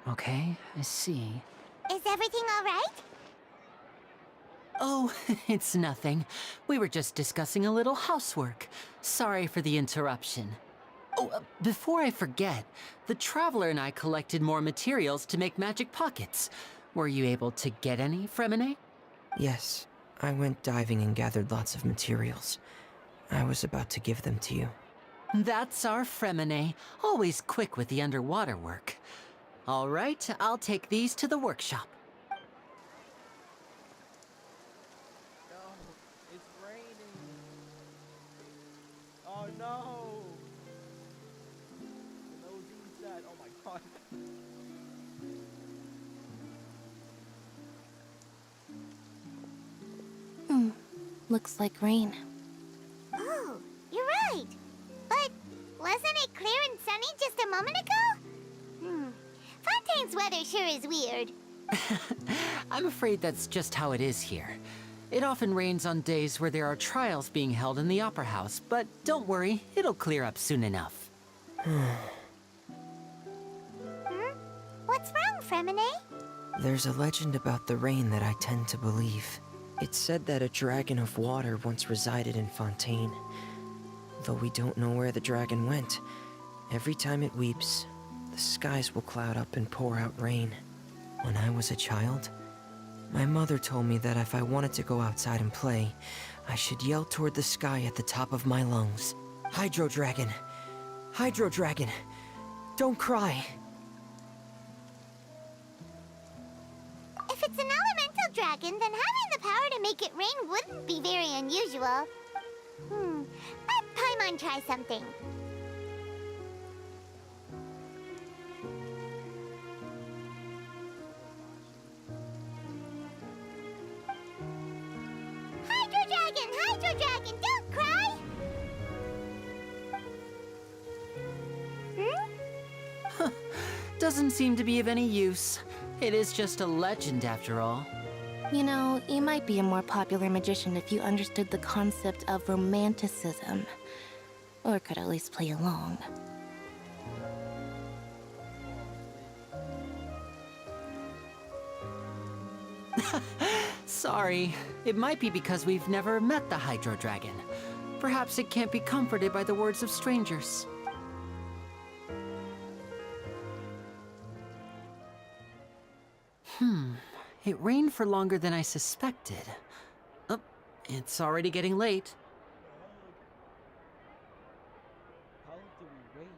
Okay, I see. Is everything all right? Oh, it's nothing. We were just discussing a little housework. Sorry for the interruption. Oh, before I forget, the Traveler and I collected more materials to make magic pockets. Were you able to get any, Fremine? Yes, I went diving and gathered lots of materials. I was about to give them to you. That's our Fremine, always quick with the underwater work. All right, I'll take these to the workshop. No, it's raining. Oh no. No sad. Oh my god. Looks like rain. Oh, you're right. But wasn't it clear and sunny just a moment ago? Fontaine's weather sure is weird. I'm afraid that's just how it is here. It often rains on days where there are trials being held in the Opera House, but don't worry, it'll clear up soon enough. What's wrong, Fremine? There's a legend about the rain that I tend to believe. It's said that a dragon of water once resided in Fontaine. Though we don't know where the dragon went, every time it weeps, the skies will cloud up and pour out rain. When I was a child, my mother told me that if I wanted to go outside and play, I should yell toward the sky at the top of my lungs. Hydro Dragon! Hydro Dragon! Don't cry! If it's an elemental dragon, then having the power to make it rain wouldn't be very unusual. Let Paimon try something. Hydro Dragon, don't cry! Doesn't seem to be of any use. It is just a legend after all. You know, you might be a more popular magician if you understood the concept of romanticism. Or could at least play along. Sorry. It might be because we've never met the Hydro Dragon. Perhaps it can't be comforted by the words of strangers. It rained for longer than I suspected. Oh, it's already getting late. How long do we wait?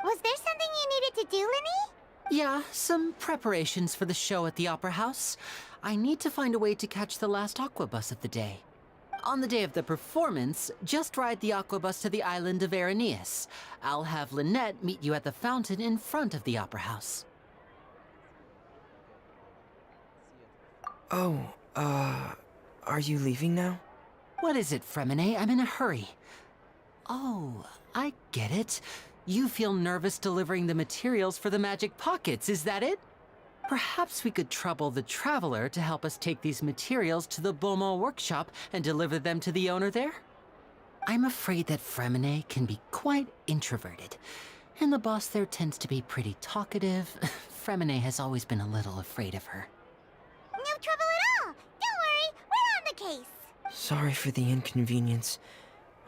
Was there something you needed to do, Linny? Yeah, some preparations for the show at the Opera House. I need to find a way to catch the last aqua bus of the day. On the day of the performance, just ride the aqua bus to the island of Aeneas. I'll have Lynette meet you at the fountain in front of the Opera House. Oh, are you leaving now? What is it, Fremine? I'm in a hurry. Oh, I get it. You feel nervous delivering the materials for the magic pockets, is that it? Perhaps we could trouble the Traveler to help us take these materials to the Beaumont workshop and deliver them to the owner there? I'm afraid that Fremine can be quite introverted, and the boss there tends to be pretty talkative. Fremine has always been a little afraid of her. No trouble at all! Don't worry, we're on the case! Sorry for the inconvenience.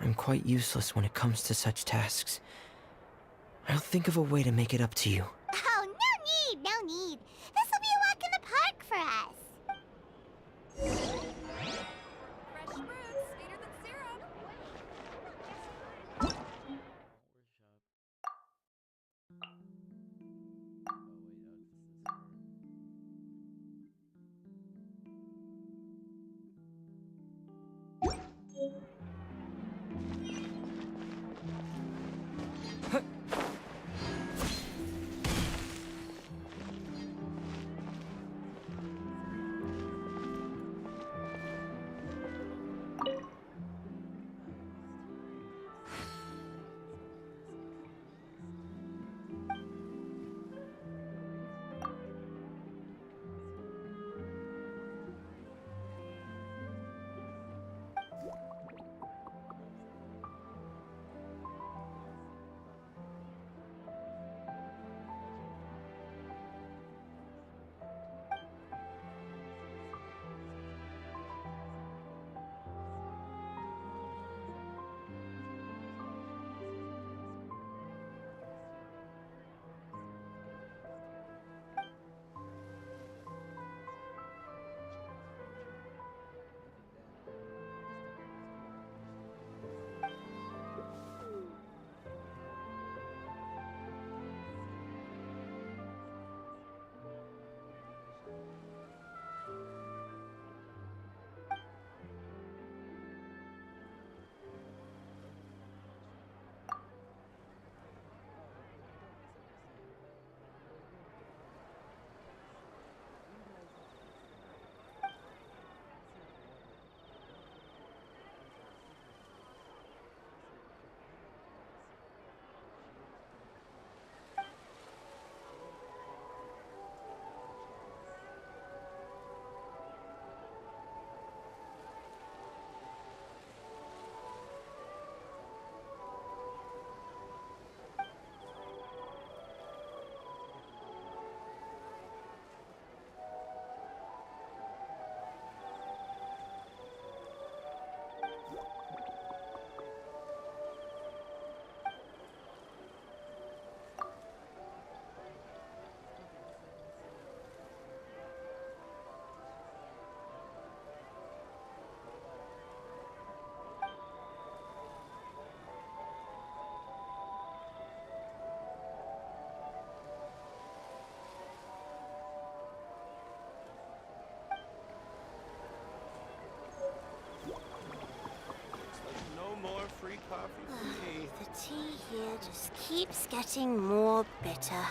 I'm quite useless when it comes to such tasks. I'll think of a way to make it up to you. Oh, no need! This'll be a walk in the park for us! Fresh fruits, sweeter than syrup. Workshop. tea here just keeps getting more bitter.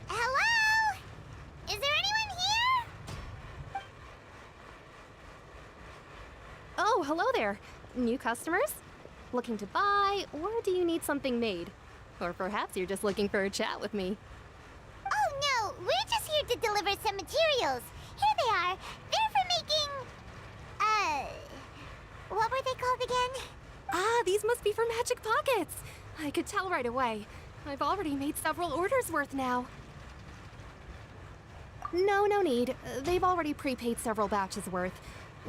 Hello? Is there anyone here? Oh, hello there. New customers? Looking to buy, or do you need something made? Or perhaps you're just looking for a chat with me. Oh no, we're just here to deliver some materials. Here they are. They're for making... what were they called again? Ah, these must be for Magic Pockets. I could tell right away. I've already made several orders worth now. No need. They've already prepaid several batches worth.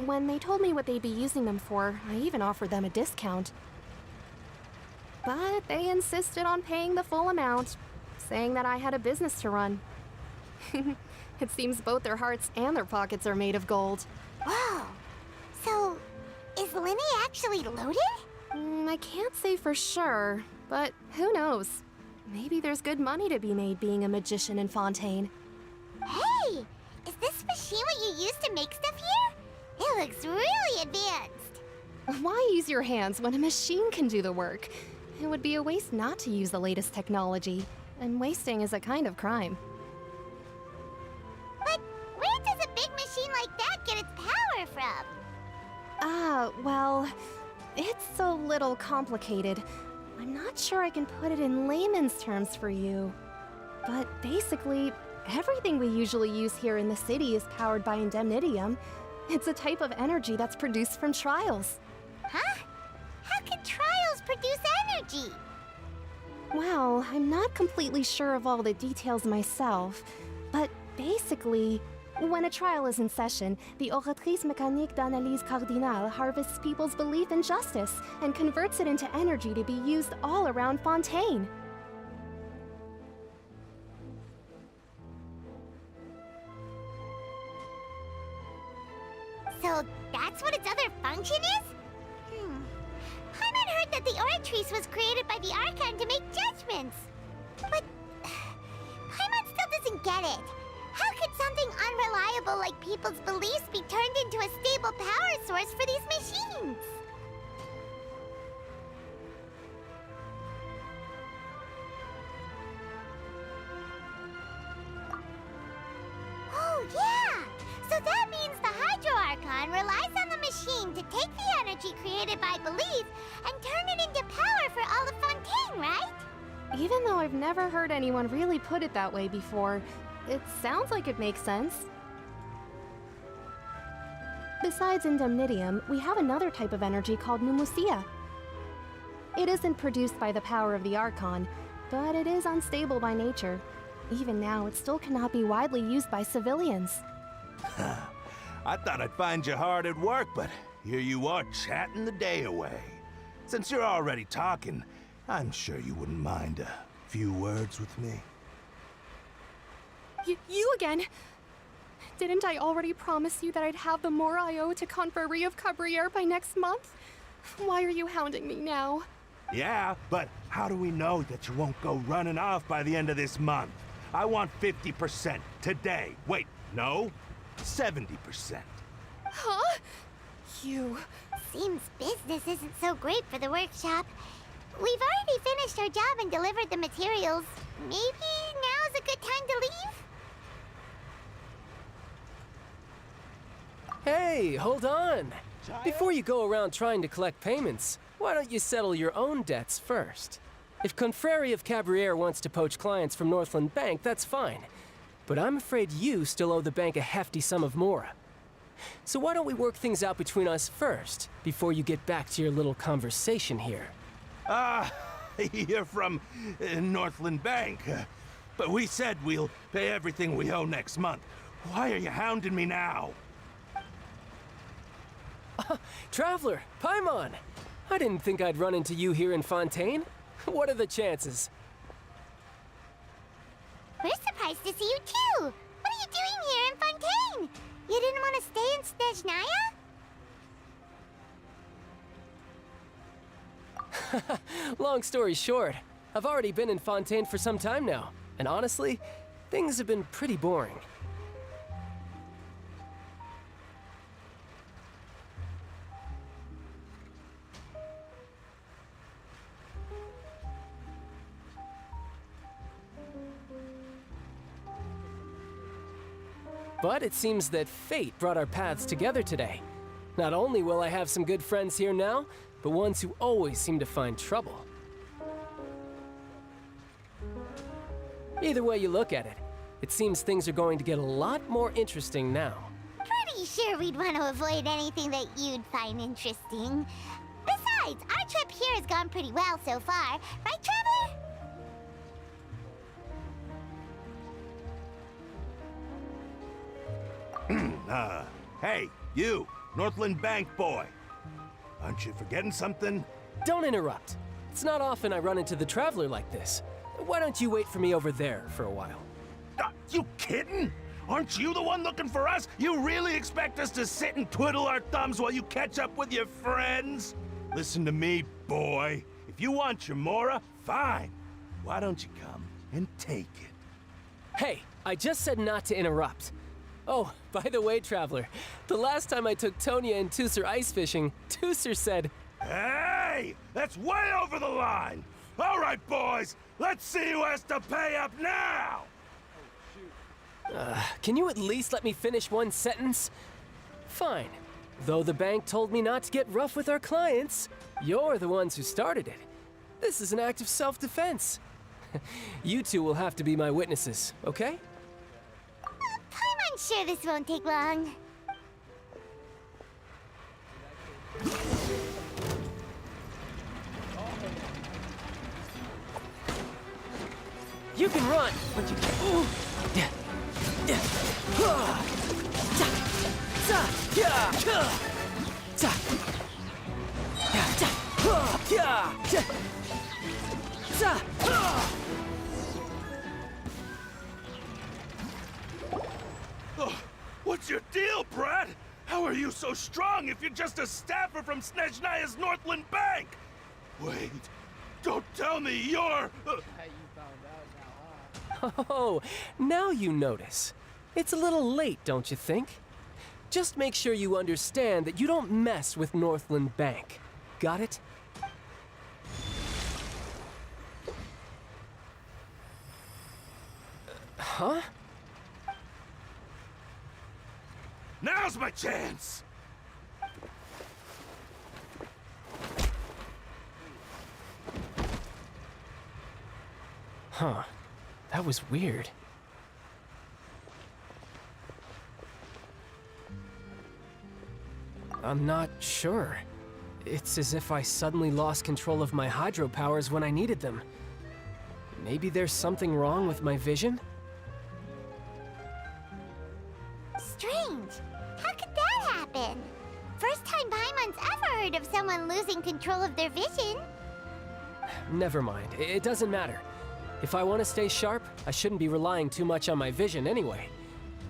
When they told me what they'd be using them for, I even offered them a discount. But they insisted on paying the full amount, saying that I had a business to run. It seems both their hearts and their pockets are made of gold. Wow. So, is Linny actually loaded? I can't say for sure, but who knows? Maybe there's good money to be made being a magician in Fontaine. Hey! Is this machine what you use to make stuff here? It looks really advanced. Why use your hands when a machine can do the work? It would be a waste not to use the latest technology, and wasting is a kind of crime. But where does a big machine like that get its power from? Well, it's a little complicated. I'm not sure I can put it in layman's terms for you. But basically, everything we usually use here in the city is powered by indemnitium. It's a type of energy that's produced from trials. Huh? How can trials produce energy? Well, I'm not completely sure of all the details myself, but basically, when a trial is in session, the Oratrice Mécanique d'Analyse Cardinale harvests people's belief in justice and converts it into energy to be used all around Fontaine. So that's what its other function is? Paimon heard that the Oratrice was created by the Archon to make judgments. But Paimon still doesn't get it. How could something unreliable like people's beliefs be turned into a stable power source for these machines? Oh, yeah! So that means the Hydro Archon relies on the machine to take the energy created by belief and turn it into power for all of Fontaine, right? Even though I've never heard anyone really put it that way before, it sounds like it makes sense. Besides indemnitium, we have another type of energy called pneumosia. It isn't produced by the power of the Archon, but it is unstable by nature. Even now, it still cannot be widely used by civilians. I thought I'd find you hard at work, but here you are chatting the day away. Since you're already talking, I'm sure you wouldn't mind a few words with me. You again? Didn't I already promise you that I'd have the more I owe to Confrérie of Cabriere by next month? Why are you hounding me now? Yeah, but how do we know that you won't go running off by the end of this month? I want 50% today. Wait, no, 70%. Huh? You... Seems business isn't so great for the workshop. We've already finished our job and delivered the materials. Maybe now's a good time to leave? Hey, hold on. Before you go around trying to collect payments, why don't you settle your own debts first? If Confrérie of Cabriere wants to poach clients from Northland Bank, that's fine. But I'm afraid you still owe the bank a hefty sum of mora. So why don't we work things out between us first, before you get back to your little conversation here? You're from Northland Bank. But we said we'll pay everything we owe next month. Why are you hounding me now? Traveler, Paimon! I didn't think I'd run into you here in Fontaine. What are the chances? We're surprised to see you too! What are you doing here in Fontaine? You didn't want to stay in Snezhnaya? Long story short, I've already been in Fontaine for some time now, and honestly, things have been pretty boring. But it seems that fate brought our paths together today. Not only will I have some good friends here now, but ones who always seem to find trouble. Either way you look at it, it seems things are going to get a lot more interesting now. Pretty sure we'd want to avoid anything that you'd find interesting. Besides, our trip here has gone pretty well so far, right, Traveler? Hey, you, Northland Bank boy. Aren't you forgetting something? Don't interrupt. It's not often I run into the Traveler like this. Why don't you wait for me over there for a while? You kidding? Aren't you the one looking for us? You really expect us to sit and twiddle our thumbs while you catch up with your friends? Listen to me, boy. If you want your mora, fine. Why don't you come and take it? Hey, I just said not to interrupt. Oh, by the way, Traveler, the last time I took Tonya and Tusser ice fishing, Tusser said, "Hey! That's way over the line! All right, boys, let's see who has to pay up now!" Can you at least let me finish one sentence? Fine. Though the bank told me not to get rough with our clients, you're the ones who started it. This is an act of self-defense. You two will have to be my witnesses, okay? I'm sure this won't take long. You can run, but you can't. Ooh. Yeah. Yeah. What's your deal, Brad? How are you so strong if you're just a staffer from Snezhnaya's Northland Bank? Wait, don't tell me you're... Oh, now you notice. It's a little late, don't you think? Just make sure you understand that you don't mess with Northland Bank. Got it? Huh? Now's my chance! Huh. That was weird. I'm not sure. It's as if I suddenly lost control of my hydro powers when I needed them. Maybe there's something wrong with my vision? Strange. How could that happen? First time Paimon's ever heard of someone losing control of their vision. Never mind. It doesn't matter. If I want to stay sharp, I shouldn't be relying too much on my vision anyway.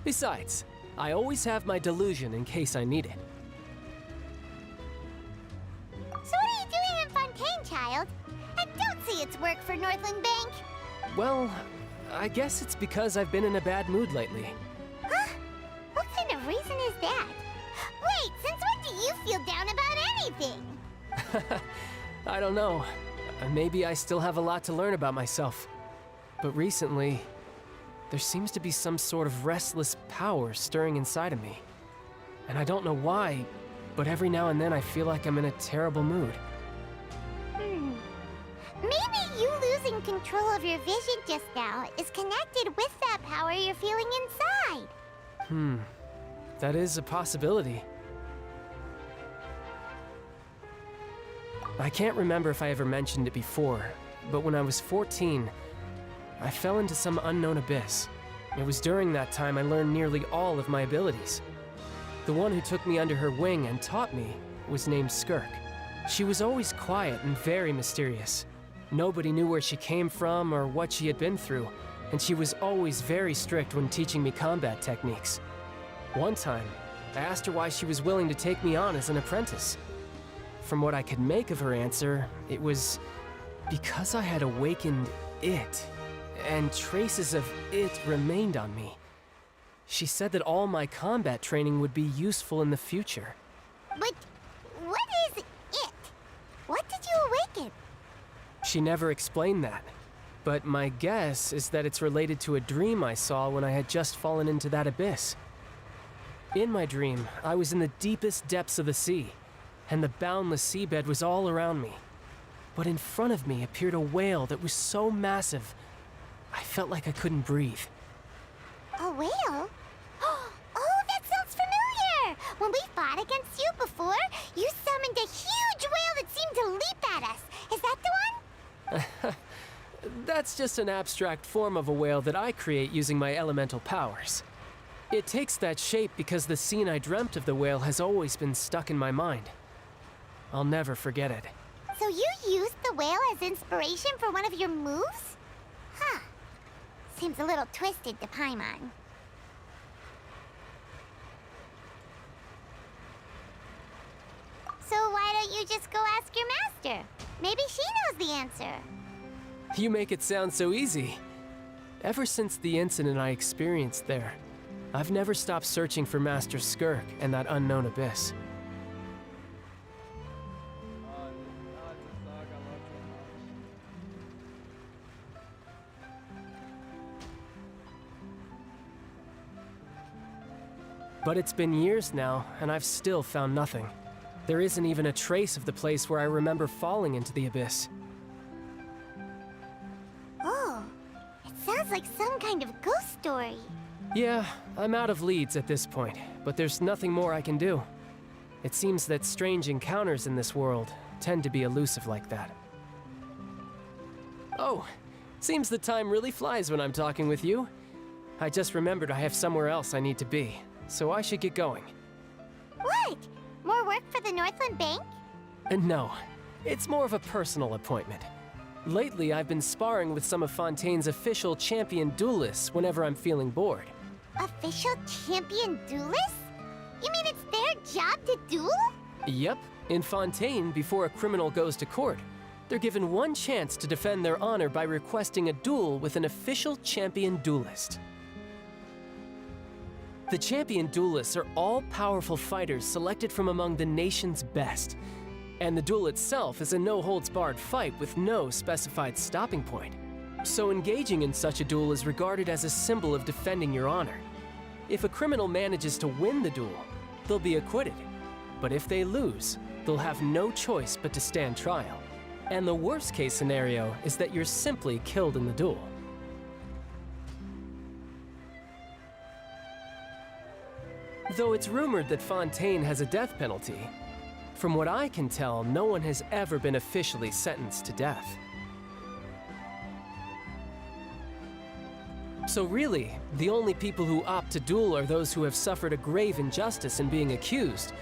Besides, I always have my delusion in case I need it. So what are you doing in Fontaine, child? And don't say it's work for Northland Bank. Well, I guess it's because I've been in a bad mood lately. Huh? What kind of reason is that? Wait, since when do you feel down about anything? I don't know. Maybe I still have a lot to learn about myself. But recently, there seems to be some sort of restless power stirring inside of me. And I don't know why, but every now and then I feel like I'm in a terrible mood. Maybe you losing control of your vision just now is connected with that power you're feeling inside. That is a possibility. I can't remember if I ever mentioned it before, but when I was 14, I fell into some unknown abyss. It was during that time I learned nearly all of my abilities. The one who took me under her wing and taught me was named Skirk. She was always quiet and very mysterious. Nobody knew where she came from or what she had been through, and she was always very strict when teaching me combat techniques. One time, I asked her why she was willing to take me on as an apprentice. From what I could make of her answer, it was because I had awakened it, and traces of it remained on me. She said that all my combat training would be useful in the future. But what is it? What did you awaken? She never explained that, but my guess is that it's related to a dream I saw when I had just fallen into that abyss. In my dream, I was in the deepest depths of the sea, and the boundless seabed was all around me. But in front of me appeared a whale that was so massive, I felt like I couldn't breathe. A whale? Oh, that sounds familiar! When we fought against you before, you summoned a huge whale that seemed to leap at us. Is that the one? That's just an abstract form of a whale that I create using my elemental powers. It takes that shape because the scene I dreamt of the whale has always been stuck in my mind. I'll never forget it. So you used the whale as inspiration for one of your moves? Huh. Seems a little twisted to Paimon. So why don't you just go ask your master? Maybe she knows the answer. You make it sound so easy. Ever since the incident I experienced there, I've never stopped searching for Master Skirk and that unknown abyss. But it's been years now, and I've still found nothing. There isn't even a trace of the place where I remember falling into the abyss. Oh, it sounds like some kind of ghost story. Yeah, I'm out of leads at this point, but there's nothing more I can do. It seems that strange encounters in this world tend to be elusive like that. Oh, seems the time really flies when I'm talking with you. I just remembered I have somewhere else I need to be, so I should get going. What? More work for the Northland Bank? No, it's more of a personal appointment. Lately, I've been sparring with some of Fontaine's official champion duelists whenever I'm feeling bored. Official champion duelists? You mean it's their job to duel? Yep, in Fontaine, before a criminal goes to court, they're given one chance to defend their honor by requesting a duel with an official champion duelist. The champion duelists are all-powerful fighters selected from among the nation's best. And the duel itself is a no-holds-barred fight with no specified stopping point. So engaging in such a duel is regarded as a symbol of defending your honor. If a criminal manages to win the duel, they'll be acquitted. But if they lose, they'll have no choice but to stand trial. And the worst-case scenario is that you're simply killed in the duel. Though it's rumored that Fontaine has a death penalty, from what I can tell, no one has ever been officially sentenced to death. So really, the only people who opt to duel are those who have suffered a grave injustice in being accused,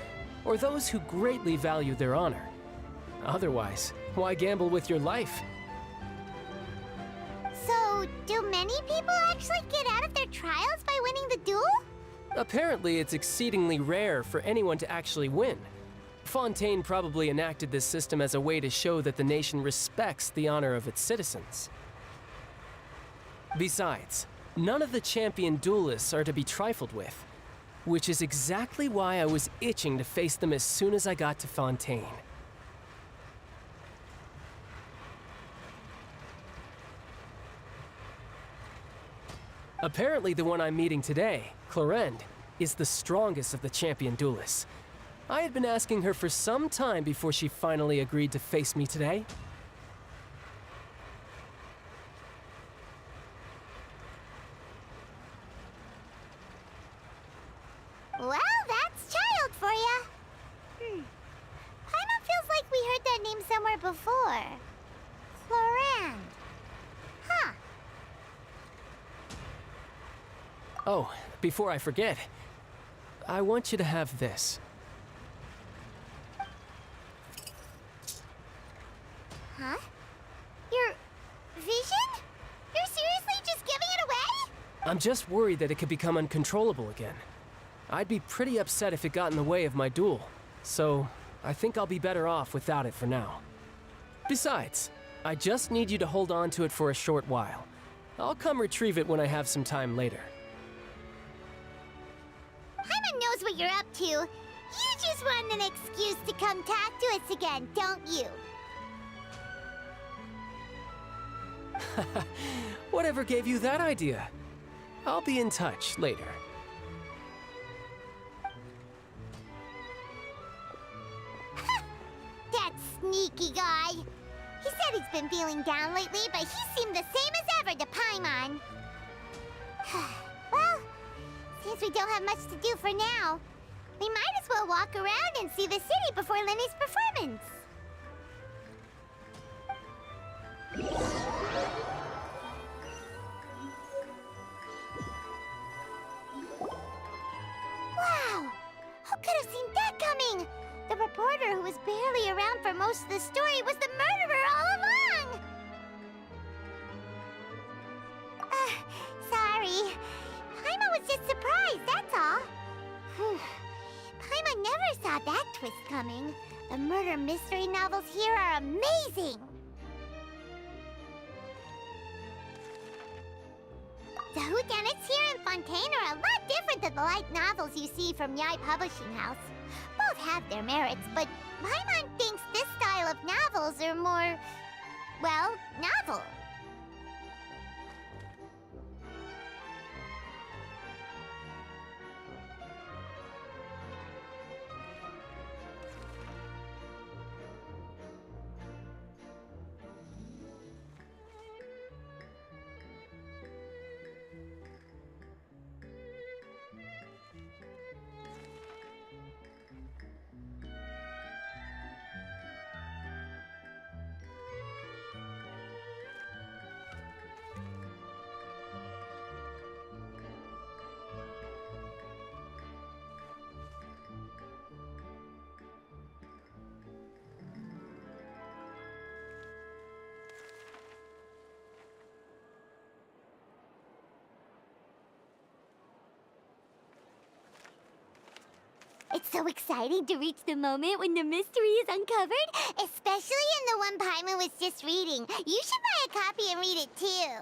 or those who greatly value their honor. Otherwise, why gamble with your life? So, do many people actually get out of their trials by winning the duel? Apparently, it's exceedingly rare for anyone to actually win. Fontaine probably enacted this system as a way to show that the nation respects the honor of its citizens. Besides, none of the champion duelists are to be trifled with, which is exactly why I was itching to face them as soon as I got to Fontaine. Apparently, the one I'm meeting today, Clorinde, is the strongest of the champion duelists. I had been asking her for some time before she finally agreed to face me today. Well, that's child for ya. Paimon feels like we heard that name somewhere before. Clorinde. Huh. Oh, before I forget, I want you to have this. Huh? Your vision? You're seriously just giving it away? I'm just worried that it could become uncontrollable again. I'd be pretty upset if it got in the way of my duel, so I think I'll be better off without it for now. Besides, I just need you to hold on to it for a short while. I'll come retrieve it when I have some time later. Paimon knows what you're up to. You just want an excuse to come talk to us again, don't you? Whatever gave you that idea? I'll be in touch later. That sneaky guy. He said he's been feeling down lately, but he seemed the same as ever to Paimon. Well, since we don't have much to do for now, we might as well walk around and see the city before Lenny's performance. Wow! Who could have seen that coming? The reporter who was barely around for most of the story was the murderer all along! Sorry. Paimon was just surprised, that's all. Paimon never saw that twist coming. The murder mystery novels here are amazing! The whodunits here in Fontaine are a lot different than the light novels you see from Yai Publishing House. Both have their merits, but Paimon thinks this style of novels are more, well, novel. It's so exciting to reach the moment when the mystery is uncovered, especially in the one Paimon was just reading. You should buy a copy and read it too.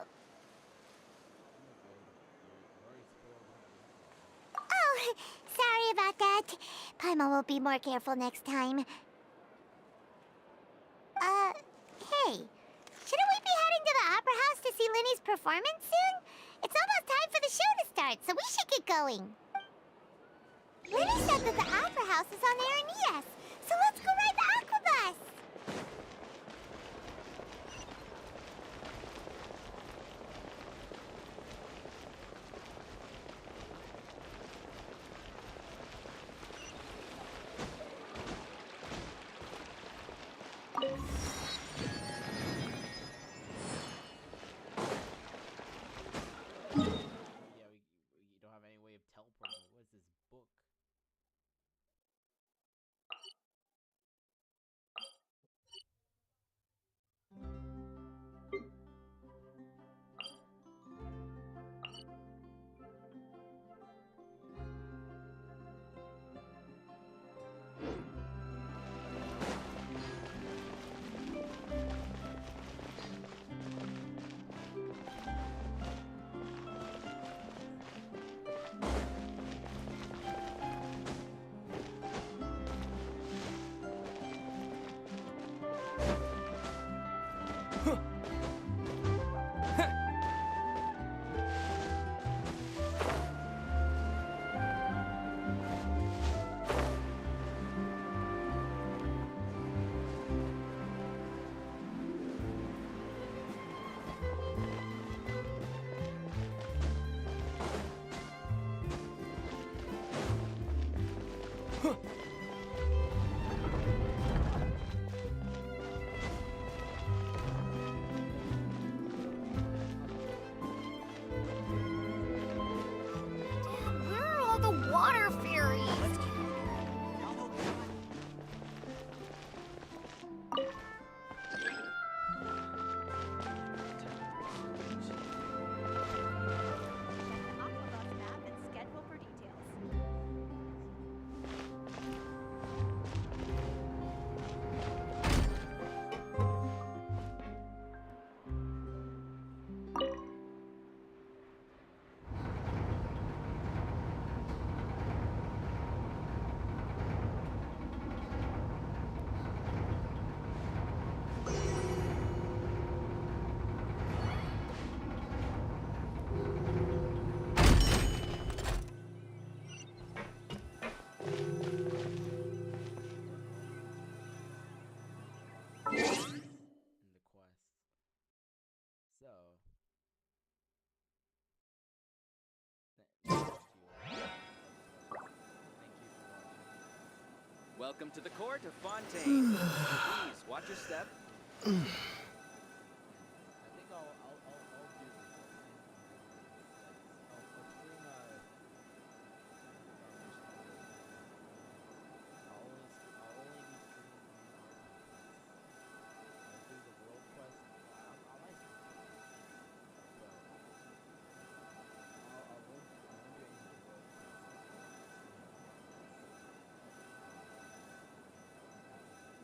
Oh, sorry about that. Paimon will be more careful next time. Hey, shouldn't we be heading to the Opera House to see Linny's performance soon? It's almost time for the show to start, so we should get going. Linny said that the Opera House is on Aeneas, so let's go ride the Aquabus! book. Where are all the water fairies? Aquabus map and schedule for details. In the quest. So. Thank you. Welcome to the court of Fontaine. Please watch your step. I think I'll do this. I'll stream I'll only be streaming I'll do the world quest. I might so I won't do any of the world quests.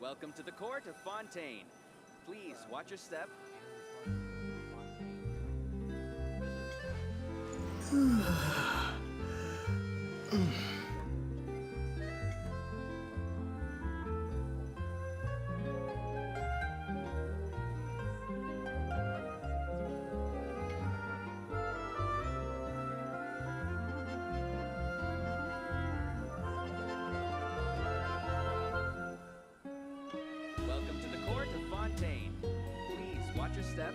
Welcome to the court of Fontaine. Please watch your step. Welcome to the court of Fontaine. Please watch your step.